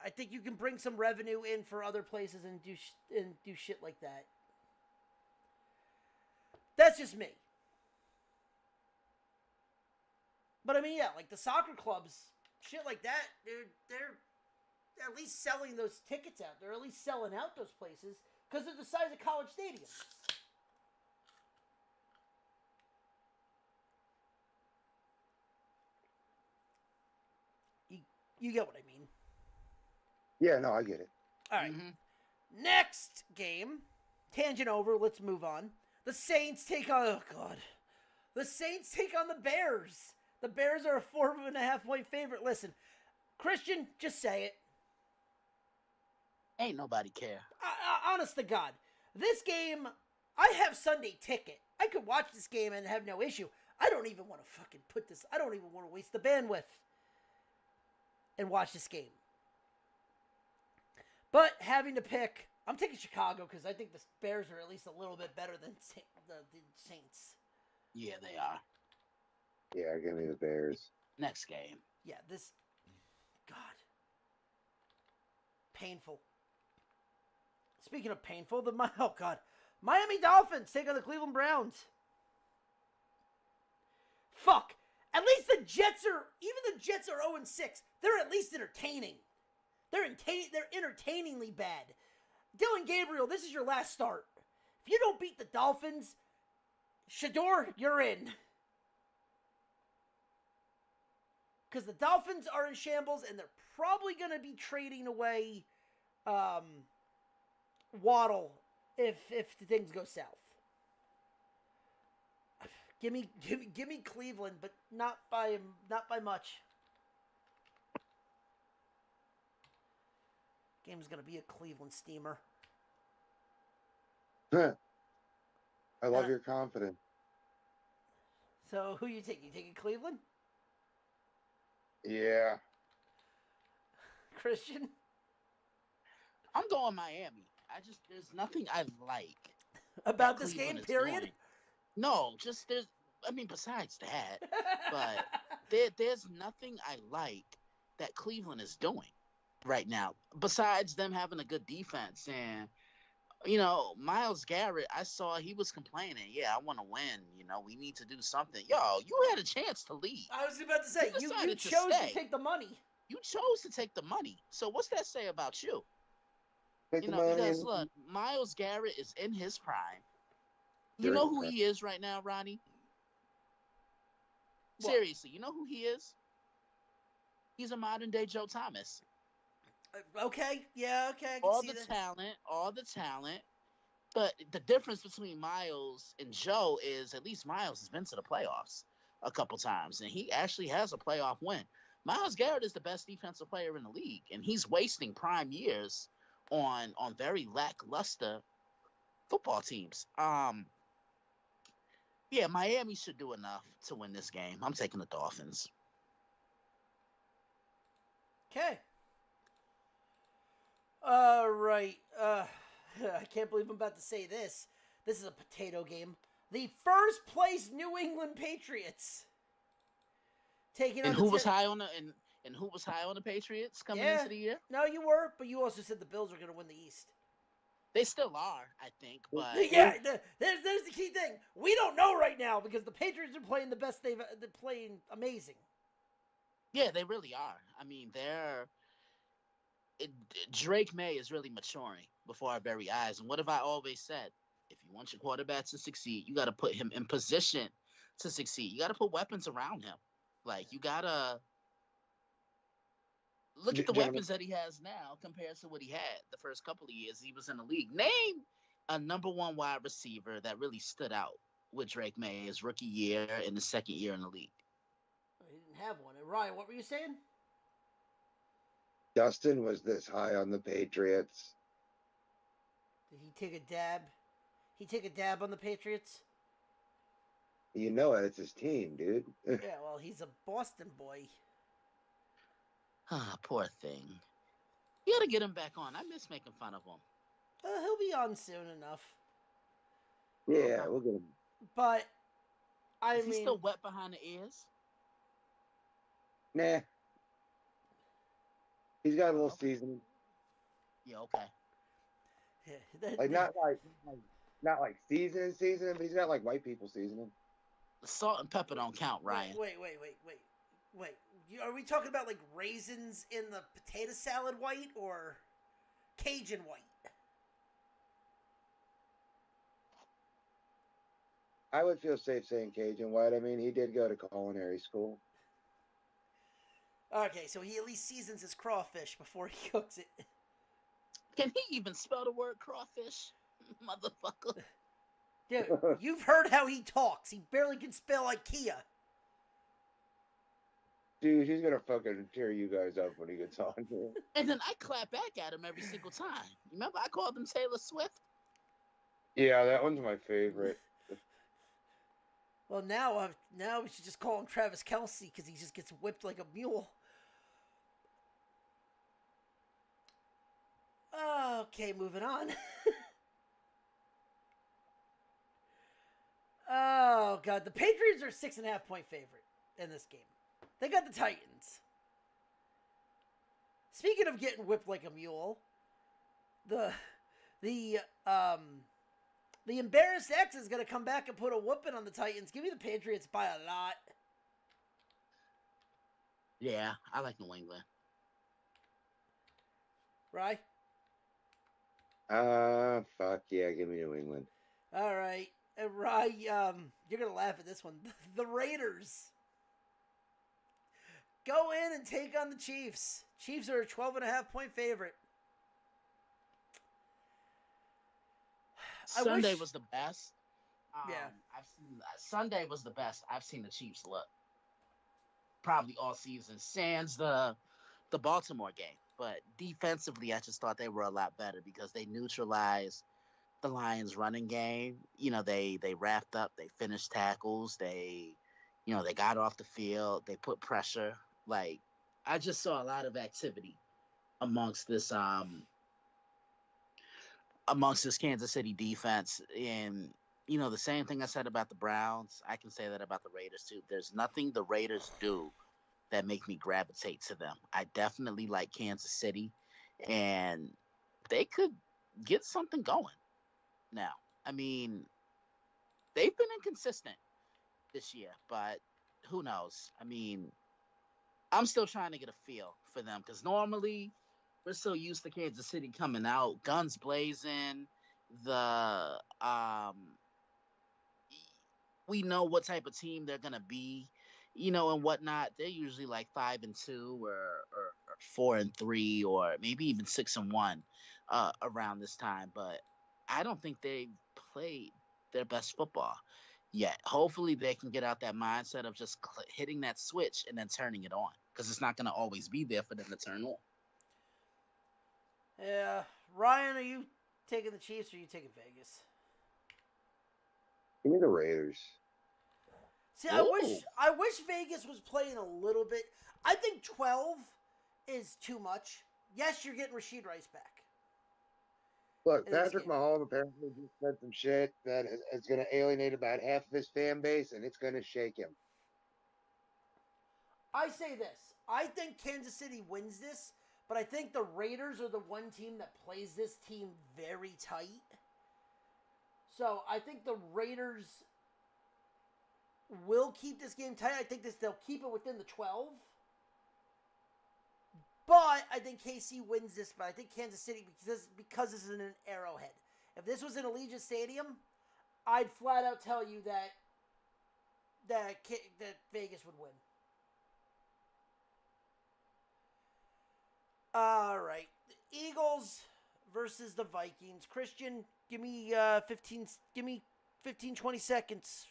I think you can bring some revenue in for other places and do shit like that. That's just me. But I mean, yeah, like the soccer clubs, shit like that, they're at least selling those tickets out. They're at least selling out those places because they're the size of college stadiums. You get what I mean. Yeah, no, I get it. All right. Mm-hmm. Next game. Tangent over. Let's move on. The Saints take on... Oh, God. The Saints take on the Bears. The Bears are a 4.5-point favorite. Listen, Christian, just say it. Ain't nobody care. Honest to God. This game, I have Sunday ticket. I could watch this game and have no issue. I don't even want to fucking put this... I don't even want to waste the bandwidth and watch this game. But having to pick, I'm taking Chicago because I think the Bears are at least a little bit better than the Saints. Yeah, they are. Yeah, give me the Bears. Next game. Yeah, this... God. Painful. Speaking of painful, oh God. Miami Dolphins take on the Cleveland Browns. Fuck. At least the Jets are... Even the Jets are 0-6. They're at least entertaining. They're entertainingly bad. Dylan Gabriel, this is your last start. If you don't beat the Dolphins, Shador, you're in. Because the Dolphins are in shambles, and they're probably going to be trading away Waddle if the things go south. Give me Cleveland, but not by much. Game's gonna be a Cleveland steamer. I love your confidence. So who you taking? You taking Cleveland? Yeah. Christian? I'm going Miami. There's nothing I like about this game, period? Doing. No, besides that. But there's nothing I like that Cleveland is doing right now, besides them having a good defense. And, Myles Garrett, I saw he was complaining. Yeah, I want to win. We need to do something. Yo, you had a chance to leave. I was about to say, you chose to take the money. You chose to take the money. So what's that say about you? Because look, Myles Garrett is in his prime. You know who he is right now, Ronnie? What? Seriously, you know who he is? He's a modern-day Joe Thomas. Okay, yeah, okay. I can all see the that. all the talent. But the difference between Myles and Joe is at least Myles has been to the playoffs a couple times, and he actually has a playoff win. Myles Garrett is the best defensive player in the league, and he's wasting prime years on very lackluster football teams. Yeah, Miami should do enough to win this game. I'm taking the Dolphins. Okay. All right. I can't believe I'm about to say this. This is a potato game. The first place New England Patriots taking And on who the was high on the and who was high on the Patriots coming Yeah. into the year? No, you were, but you also said the Bills were going to win the East. They still are, I think, but Yeah, there's the key thing. We don't know right now because the Patriots are playing the best they're playing amazing. yeah, they really are. I mean, Drake May is really maturing before our very eyes. And what have I always said? If you want your quarterback to succeed, you got to put him in position to succeed. You got to put weapons around him. Like, you got to look at the Gentlemen, weapons that he has now compared to what he had the first couple of years he was in the league. Name a number one wide receiver that really stood out with Drake May his rookie year and the second year in the league. He didn't have one. And Ryan, what were you saying? Dustin was this high on the Patriots. Did he take a dab? He take a dab on the Patriots? You know it. It's his team, dude. Yeah, well, he's a Boston boy. Ah, poor thing. You got to get him back on. I miss making fun of him. He'll be on soon enough. Yeah, we'll get him. But, Is he still wet behind the ears? Nah. He's got a little seasoning. Yeah, okay. Like not like seasoning, but he's got like white people seasoning. The salt and pepper don't count, Ryan. Wait. Are we talking about like raisins in the potato salad white or Cajun white? I would feel safe saying Cajun white. I mean, he did go to culinary school. Okay, so he at least seasons his crawfish before he cooks it. Can he even spell the word crawfish? Motherfucker. Dude, you've heard how he talks. He barely can spell IKEA. Dude, he's gonna fucking tear you guys up when he gets on here. And then I clap back at him every single time. Remember I called him Taylor Swift? Yeah, that one's my favorite. Well, now we should just call him Travis Kelce because he just gets whipped like a mule. Okay, moving on. Oh, God. The Patriots are 6.5 point favorite in this game. They got the Titans. Speaking of getting whipped like a mule, the embarrassed X is going to come back and put a whooping on the Titans. Give me the Patriots by a lot. Yeah, I like New England. Right? Fuck yeah, give me New England. All right. And Rye, you're going to laugh at this one. The Raiders go in and take on the Chiefs. Chiefs are a 12.5 point favorite. Sunday was the best. Yeah. Sunday was the best I've seen the Chiefs look. Probably all season. Sans the Baltimore game. But defensively, I just thought they were a lot better because they neutralized the Lions running game. You know, they wrapped up, they finished tackles, they got off the field, they put pressure. Like, I just saw a lot of activity amongst this Kansas City defense. And, the same thing I said about the Browns, I can say that about the Raiders too. There's nothing the Raiders do that make me gravitate to them. I definitely like Kansas City, and they could get something going now. I mean, they've been inconsistent this year, but who knows? I mean, I'm still trying to get a feel for them because normally we're so used to Kansas City coming out, guns blazing, we know what type of team they're going to be, and whatnot. They're usually like 5-2 or 4-3 or maybe even 6-1 around this time. But I don't think they've played their best football yet. Hopefully they can get out that mindset of just hitting that switch and then turning it on because it's not going to always be there for them to turn on. Yeah. Ryan, are you taking the Chiefs or are you taking Vegas? Give me the Raiders. See, I wish Vegas was playing a little bit. I think 12 is too much. Yes, you're getting Rashid Rice back. Look, in this Patrick game. Mahomes apparently just said some shit that is going to alienate about half of his fan base, and it's going to shake him. I say this. I think Kansas City wins this, but I think the Raiders are the one team that plays this team very tight. So I think the Raiders will keep this game tight. I think they'll keep it within the 12. But I think KC wins this, but I think Kansas City, because this is in an Arrowhead. If this was in Allegiant Stadium, I'd flat out tell you that Vegas would win. All right. The Eagles versus the Vikings. Christian, give me 15, 20 seconds.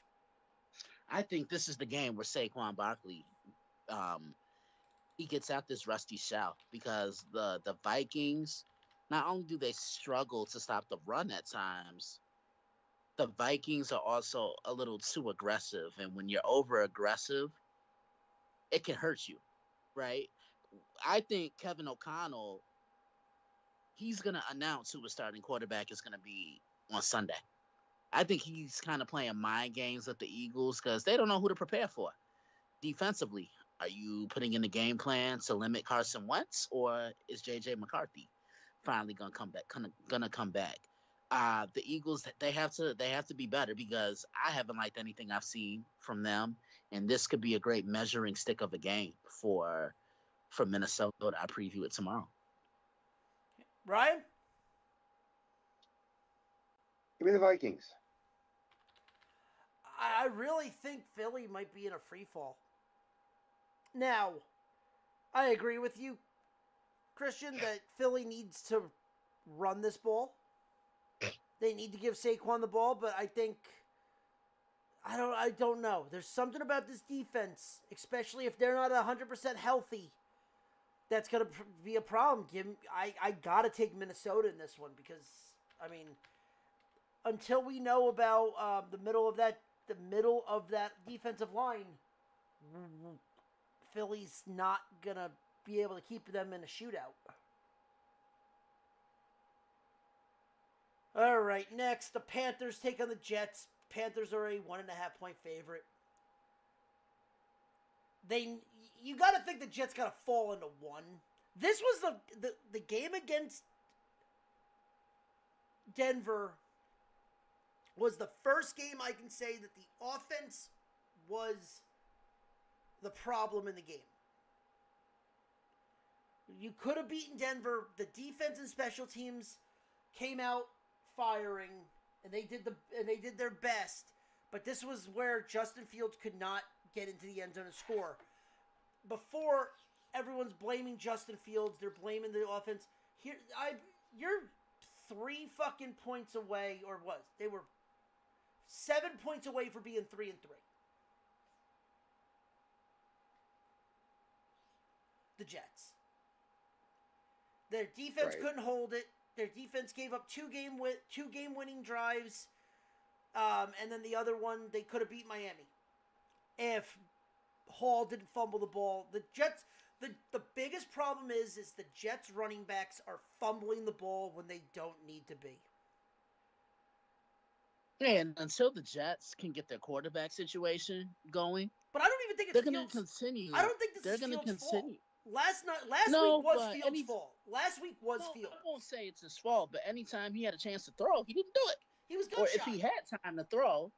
I think this is the game where Saquon Barkley he gets out this rusty shell because the Vikings, not only do they struggle to stop the run at times, the Vikings are also a little too aggressive. And when you're over aggressive, it can hurt you, right? I think Kevin O'Connell, he's going to announce who the starting quarterback is going to be on Sunday. I think he's kind of playing mind games with the Eagles because they don't know who to prepare for. Defensively, are you putting in the game plan to limit Carson Wentz, or is J.J. McCarthy finally gonna come back? The Eagles, they have to be better because I haven't liked anything I've seen from them, and this could be a great measuring stick of a game for Minnesota. I preview it tomorrow. Ryan? Give me the Vikings. I really think Philly might be in a free fall. Now, I agree with you, Christian, that Philly needs to run this ball. They need to give Saquon the ball, but I think I don't know. There's something about this defense, especially if they're not 100% healthy, that's going to be a problem. I got to take Minnesota in this one because, I mean, until we know about the middle of that defensive line, Philly's not going to be able to keep them in a shootout. All right, next, the Panthers take on the Jets. Panthers are a 1.5 point favorite. You got to think the Jets got to fall into one. This was the game against Denver was the first game I can say that the offense was the problem in the game. You could have beaten Denver. The defense and special teams came out firing, and they did their best. But this was where Justin Fields could not get into the end zone and score. Before, everyone's blaming Justin Fields. They're blaming the offense. You're 3 fucking points away, or was they were 7 points away for being 3-3. The Jets. Their defense couldn't hold it. Their defense gave up 2 game winning drives, and then the other one they could have beat Miami if Hall didn't fumble the ball. The Jets. The biggest problem is the Jets running backs are fumbling the ball when they don't need to be. Yeah, and until the Jets can get their quarterback situation going, but I don't even think it's they're going to continue. I don't think this is Fields' fault. Last week was Fields' fault. Last week was Fields. I won't say it's his fault, but anytime he had a chance to throw, he didn't do it. He was gunshot. Or if he had time to throw,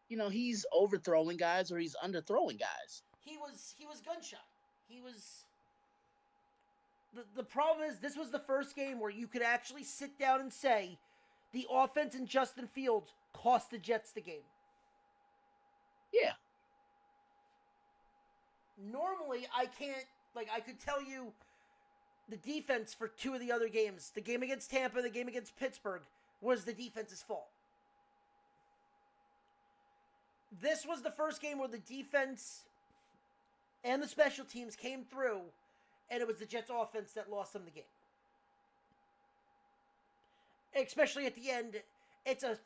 he's overthrowing guys or he's underthrowing guys. He was gunshot. He was. The problem is this was the first game where you could actually sit down and say the offense and Justin Fields cost the Jets the game. Yeah. Normally, I could tell you the defense for 2 of the other games. The game against Tampa, the game against Pittsburgh, was the defense's fault. This was the first game where the defense and the special teams came through, and it was the Jets' offense that lost them the game. Especially at the end, it's a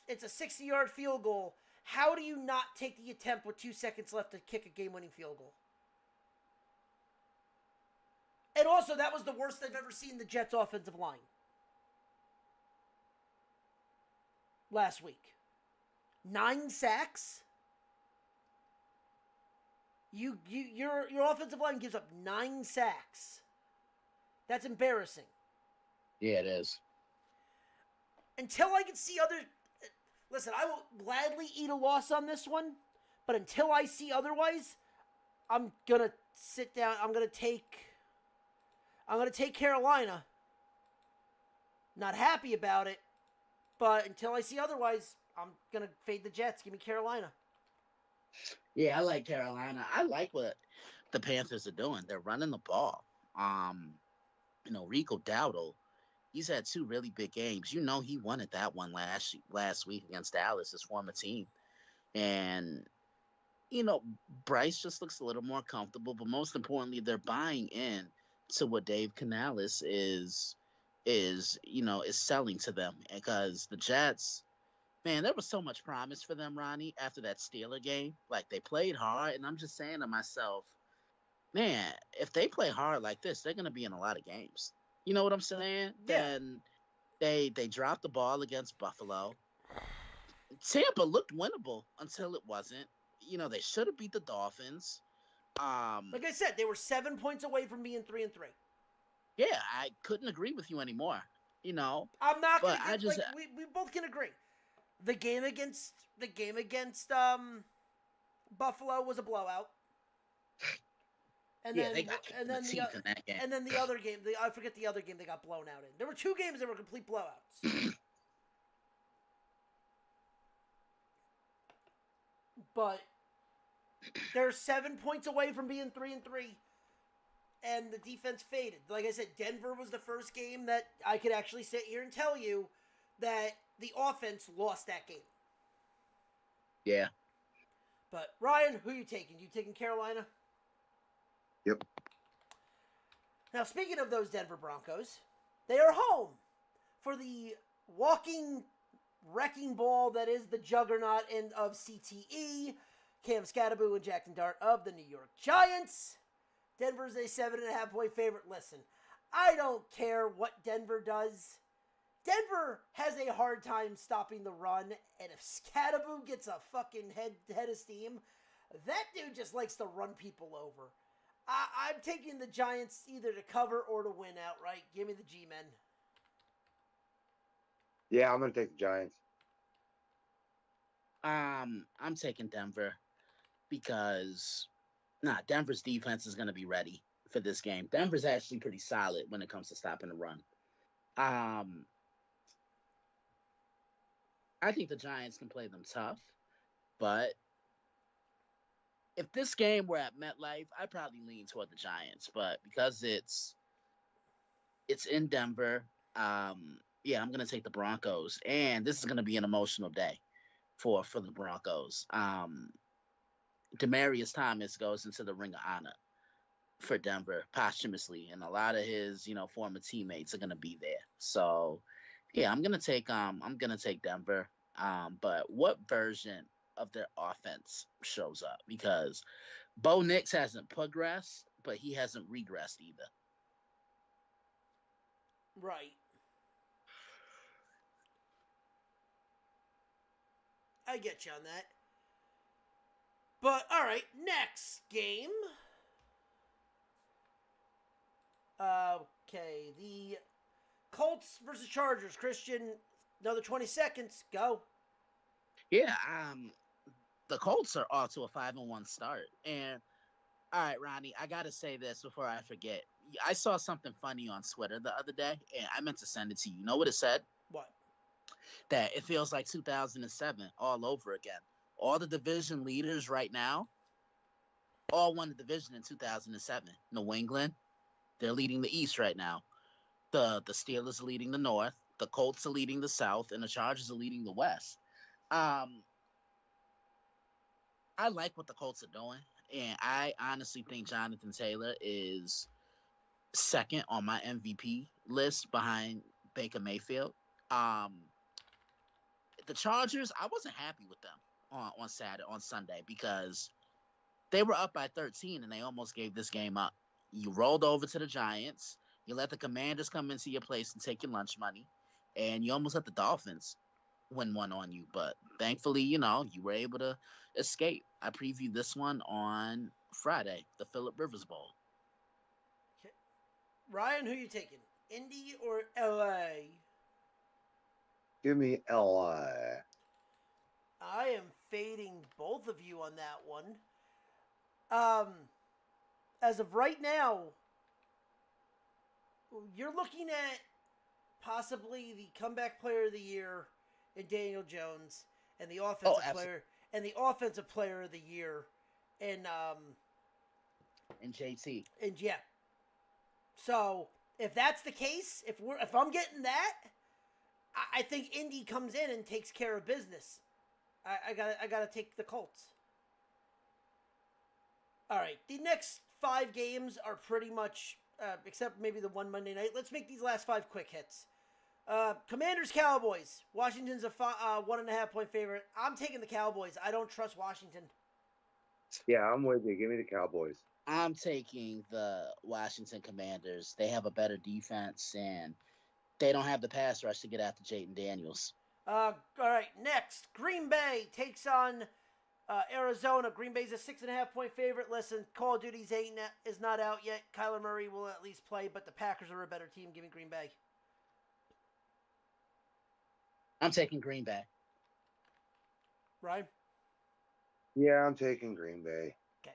60-yard field goal. How do you not take the attempt with 2 seconds left to kick a game-winning field goal? And also, that was the worst I've ever seen the Jets' offensive line. last week. 9 sacks. Your offensive line gives up 9 sacks. That's embarrassing. Yeah, it is. Until I can see other... Listen, I will gladly eat a loss on this one, but until I see otherwise, I'm going to sit down. I'm going to take Carolina. Not happy about it, but until I see otherwise, I'm going to fade the Jets. Give me Carolina. Yeah, I like Carolina. I like what the Panthers are doing. They're running the ball. Rico Dowdle, he's had 2 really big games. You know, he wanted that one last week against Dallas, his former team. And, Bryce just looks a little more comfortable, but most importantly, they're buying in to what Dave Canales is selling to them. Because the Jets, man, there was so much promise for them, Ronnie, after that Steeler game. Like, they played hard, and I'm just saying to myself, man, if they play hard like this, they're going to be in a lot of games. You know what I'm saying? Yeah. Then they dropped the ball against Buffalo. Tampa looked winnable until it wasn't. They should have beat the Dolphins. Like I said, they were 7 points away from being 3-3. Yeah, I couldn't agree with you anymore. I'm not going to. We both can agree. The game against Buffalo was a blowout. And then, they got and then the in that game. And then the other game, I forget the other game they got blown out in. There were 2 games that were complete blowouts. But they're 7 points away from being 3-3, and the defense faded. Like I said, Denver was the first game that I could actually sit here and tell you that the offense lost that game. Yeah. But Ryan, who are you taking? You taking Carolina? Yep. Now, speaking of those Denver Broncos, they are home for the walking wrecking ball that is the juggernaut of CTE, Cam Scatterboo and Jackson Dart of the New York Giants. Denver's a 7.5-point favorite. Listen, I don't care what Denver does. Denver has a hard time stopping the run, and if Scatterboo gets a fucking head of steam, that dude just likes to run people over. I'm taking the Giants either to cover or to win outright. Give me the G-Men. Yeah, I'm going to take the Giants. I'm taking Denver because Denver's defense is going to be ready for this game. Denver's actually pretty solid when it comes to stopping the run. I think the Giants can play them tough, but if this game were at MetLife, I'd probably lean toward the Giants. But because it's in Denver, I'm gonna take the Broncos, and this is gonna be an emotional day for the Broncos. Demaryius Thomas goes into the Ring of Honor for Denver posthumously, and a lot of his former teammates are gonna be there. So I'm gonna take Denver. But what version of their offense shows up? Because Bo Nix hasn't progressed, but he hasn't regressed either. Right. I get you on that. But, alright, next game. Okay, the Colts versus Chargers. Christian, another 20 seconds. Go. Yeah, the Colts are off to a 5-1 start. And, all right, Ronnie, I got to say this before I forget. I saw something funny on Twitter the other day, and I meant to send it to you. You know what it said? What? That it feels like 2007 all over again. All the division leaders right now all won the division in 2007. New England, they're leading the East right now. The Steelers are leading the North. The Colts are leading the South, and the Chargers are leading the West. I like what the Colts are doing, and I honestly think Jonathan Taylor is second on my MVP list behind Baker Mayfield. The Chargers, I wasn't happy with them on Sunday because they were up by 13 and they almost gave this game up. You rolled over to the Giants, you let the Commanders come into your place and take your lunch money, and you almost let the Dolphins win one on you. But thankfully, you were able to escape. I previewed this one on Friday, the Phillip Rivers Bowl. Okay. Ryan, who you taking? Indy or LA? Give me LA. I am fading both of you on that one. Um, as of right now, you're looking at possibly the comeback player of the year in Daniel Jones and the offensive player of the year in And JT. and yeah. So if that's the case, if I'm getting that, I think Indy comes in and takes care of business. I gotta take the Colts. All right, the next 5 games are pretty much, except maybe the one Monday night. Let's make these last 5 quick hits. Commanders Cowboys. Washington's a 1.5 point favorite. I'm taking the Cowboys. I don't trust Washington. Yeah, I'm with you. Give me the Cowboys. I'm taking the Washington Commanders. They have a better defense, and they don't have the pass rush to get after Jaden Daniels. All right, next, Green Bay takes on Arizona. Green Bay's a 6.5 point favorite. Listen, Call of Duty is not out yet. Kyler Murray will at least play, but the Packers are a better team. Give me Green Bay. I'm taking Green Bay. Ryan? Yeah, I'm taking Green Bay. Okay.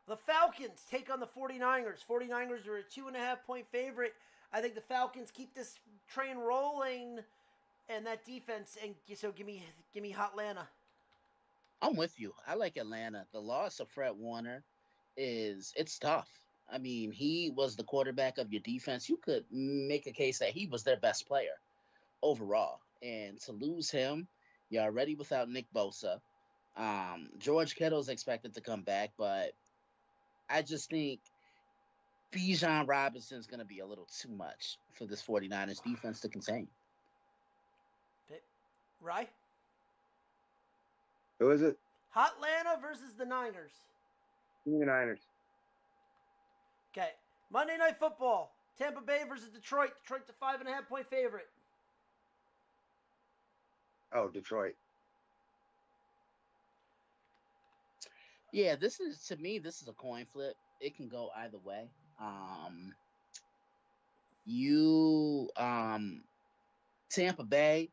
The Falcons take on the 49ers. 49ers are a 2.5 point favorite. I think the Falcons keep this train rolling and that defense, and so give me hot Atlanta. I'm with you. I like Atlanta. The loss of Fred Warner it's tough. I mean, he was the quarterback of your defense. You could make a case that he was their best player overall. And to lose him, you're already without Nick Bosa. George Kittle's expected to come back, but I just think Bijan Robinson's going to be a little too much for this 49ers defense to contain. Right? Who is it? Hot Atlanta versus the Niners. Give me the Niners. Okay. Monday Night Football. Tampa Bay versus Detroit. Detroit's a 5.5 point favorite. Oh, Detroit. Yeah, this is a coin flip. It can go either way. Tampa Bay,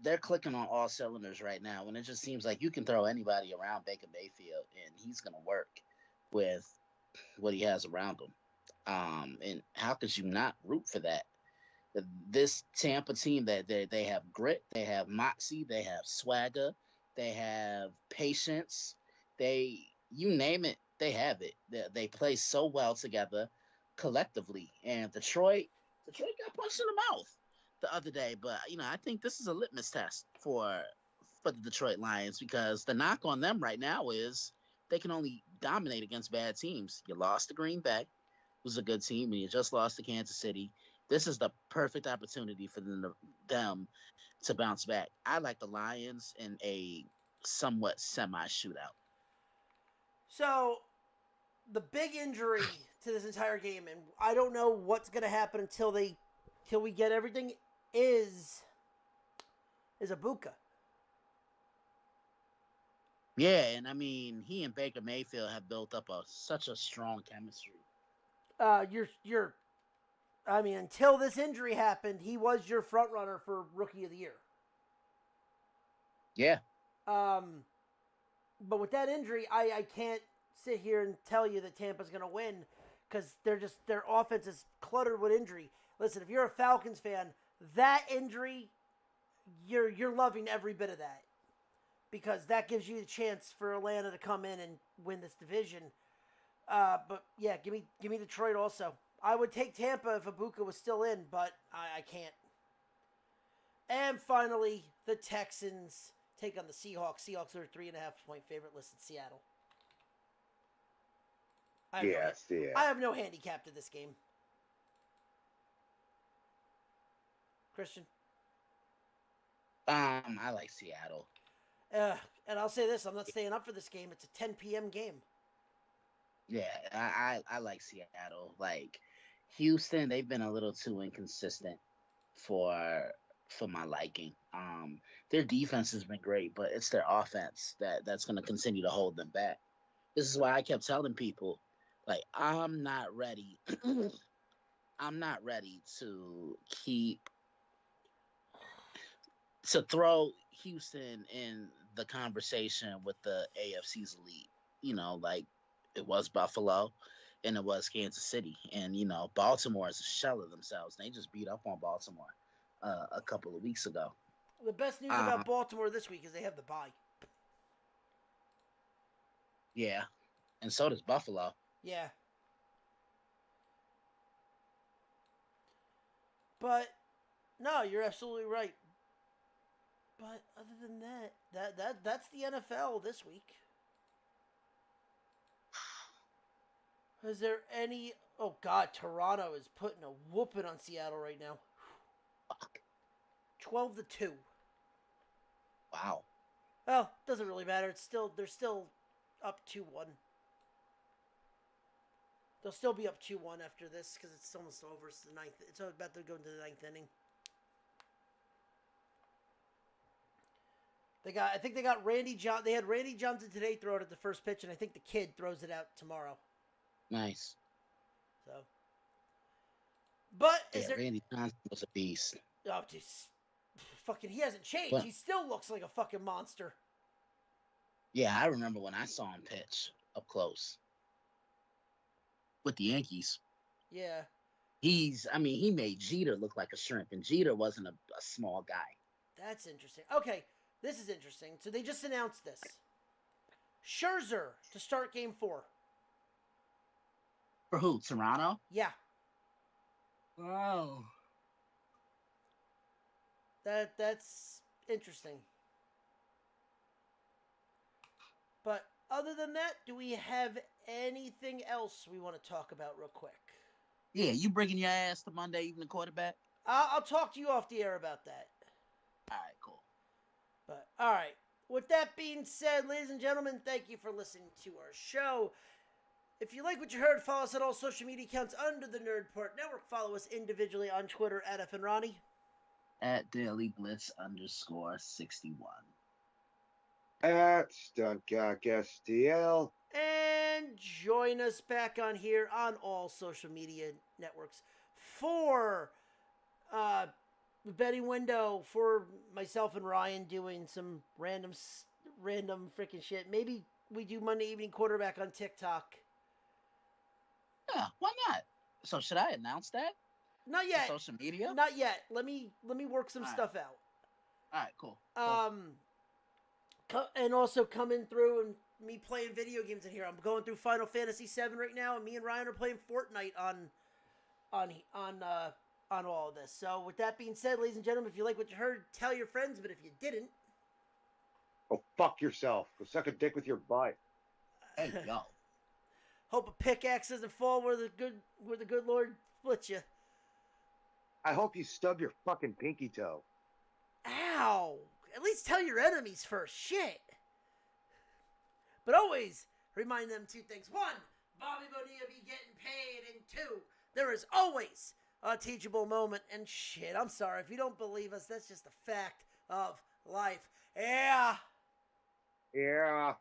they're clicking on all cylinders right now, and it just seems like you can throw anybody around Baker Mayfield, and he's going to work with what he has around him. And how could you not root for that? This Tampa team, that they have grit, they have moxie, they have swagger, they have patience. You name it, they have it. They play so well together collectively. And Detroit got punched in the mouth the other day, but I think this is a litmus test for the Detroit Lions, because the knock on them right now is they can only dominate against bad teams. You lost to Green Bay, who's a good team, and you just lost to Kansas City. This is the perfect opportunity for them to bounce back. I like the Lions in a somewhat semi-shootout. So, the big injury to this entire game, and I don't know what's going to happen until we get everything, is Ibuka. Yeah, and I mean, he and Baker Mayfield have built up such a strong chemistry. Until this injury happened, he was your front runner for Rookie of the Year. Yeah. But with that injury, I can't sit here and tell you that Tampa's going to win, because their offense is cluttered with injury. Listen, if you're a Falcons fan, that injury, you're loving every bit of that, because that gives you the chance for Atlanta to come in and win this division. But yeah, give me Detroit also. I would take Tampa if Ibuka was still in, but I can't. And finally, the Texans take on the Seahawks. Seahawks are a 3.5 point favorite. Listen, Seattle. I have no handicap to this game. Christian? I like Seattle. And I'll say this, I'm not staying up for this game. It's a 10 p.m. game. Yeah, I like Seattle. Like, Houston, they've been a little too inconsistent for for my liking. Their defense has been great, but it's their offense that's going to continue to hold them back. This is why I kept telling people, like, I'm not ready. I'm not ready to throw Houston in the conversation with the AFC's elite. Like it was Buffalo and it was Kansas City. And, Baltimore is a shell of themselves. They just beat up on Baltimore a couple of weeks ago. The best news about Baltimore this week is they have the bye. Yeah. And so does Buffalo. Yeah. But, no, you're absolutely right. But other than that's the NFL this week. Is there any... Oh, God, Toronto is putting a whooping on Seattle right now. Fuck. 12-2. Wow. Well, doesn't really matter. They're still up 2-1. They'll still be up 2-1 after this because it's almost over. It's the ninth. It's about to go into the ninth inning. I think they got Randy Johnson. They had Randy Johnson today throw it at the first pitch, and I think the kid throws it out tomorrow. Nice. So, but yeah, Randy Johnson was a beast. Oh, just fucking, he hasn't changed. But, he still looks like a fucking monster. Yeah, I remember when I saw him pitch up close with the Yankees. Yeah. He made Jeter look like a shrimp, and Jeter wasn't a small guy. That's interesting. Okay, this is interesting. So they just announced this. Scherzer to start Game 4. For who? Toronto? Yeah. Oh. That's interesting. But other than that, do we have anything else we want to talk about real quick? Yeah, you bringing your ass to Monday Evening Quarterback? I'll talk to you off the air about that. All right, cool. But, all right. With that being said, ladies and gentlemen, thank you for listening to our show. If you like what you heard, follow us on all social media accounts under the Nerdport Network. Follow us individually on Twitter at FNRonnie. At DailyBlitz_61. At StuntGawkSTL. And join us back on here on all social media networks for the betting window, for myself and Ryan doing some random freaking shit. Maybe we do Monday Evening Quarterback on TikTok. Yeah, why not? So should I announce that? Not yet. On social media? Not yet. Let me work some stuff out. All right, cool. And also coming through and me playing video games in here. I'm going through Final Fantasy VII right now, and me and Ryan are playing Fortnite on all of this. So with that being said, ladies and gentlemen, if you like what you heard, tell your friends. But if you didn't, oh, fuck yourself. Go suck a dick with your butt. Hey, yo. Hope a pickaxe doesn't fall where the good Lord splits you. I hope you stub your fucking pinky toe. Ow! At least tell your enemies first. Shit. But always remind them two things. One, Bobby Bonilla be getting paid. And two, there is always a teachable moment. And shit, I'm sorry. If you don't believe us, that's just a fact of life. Yeah. Yeah.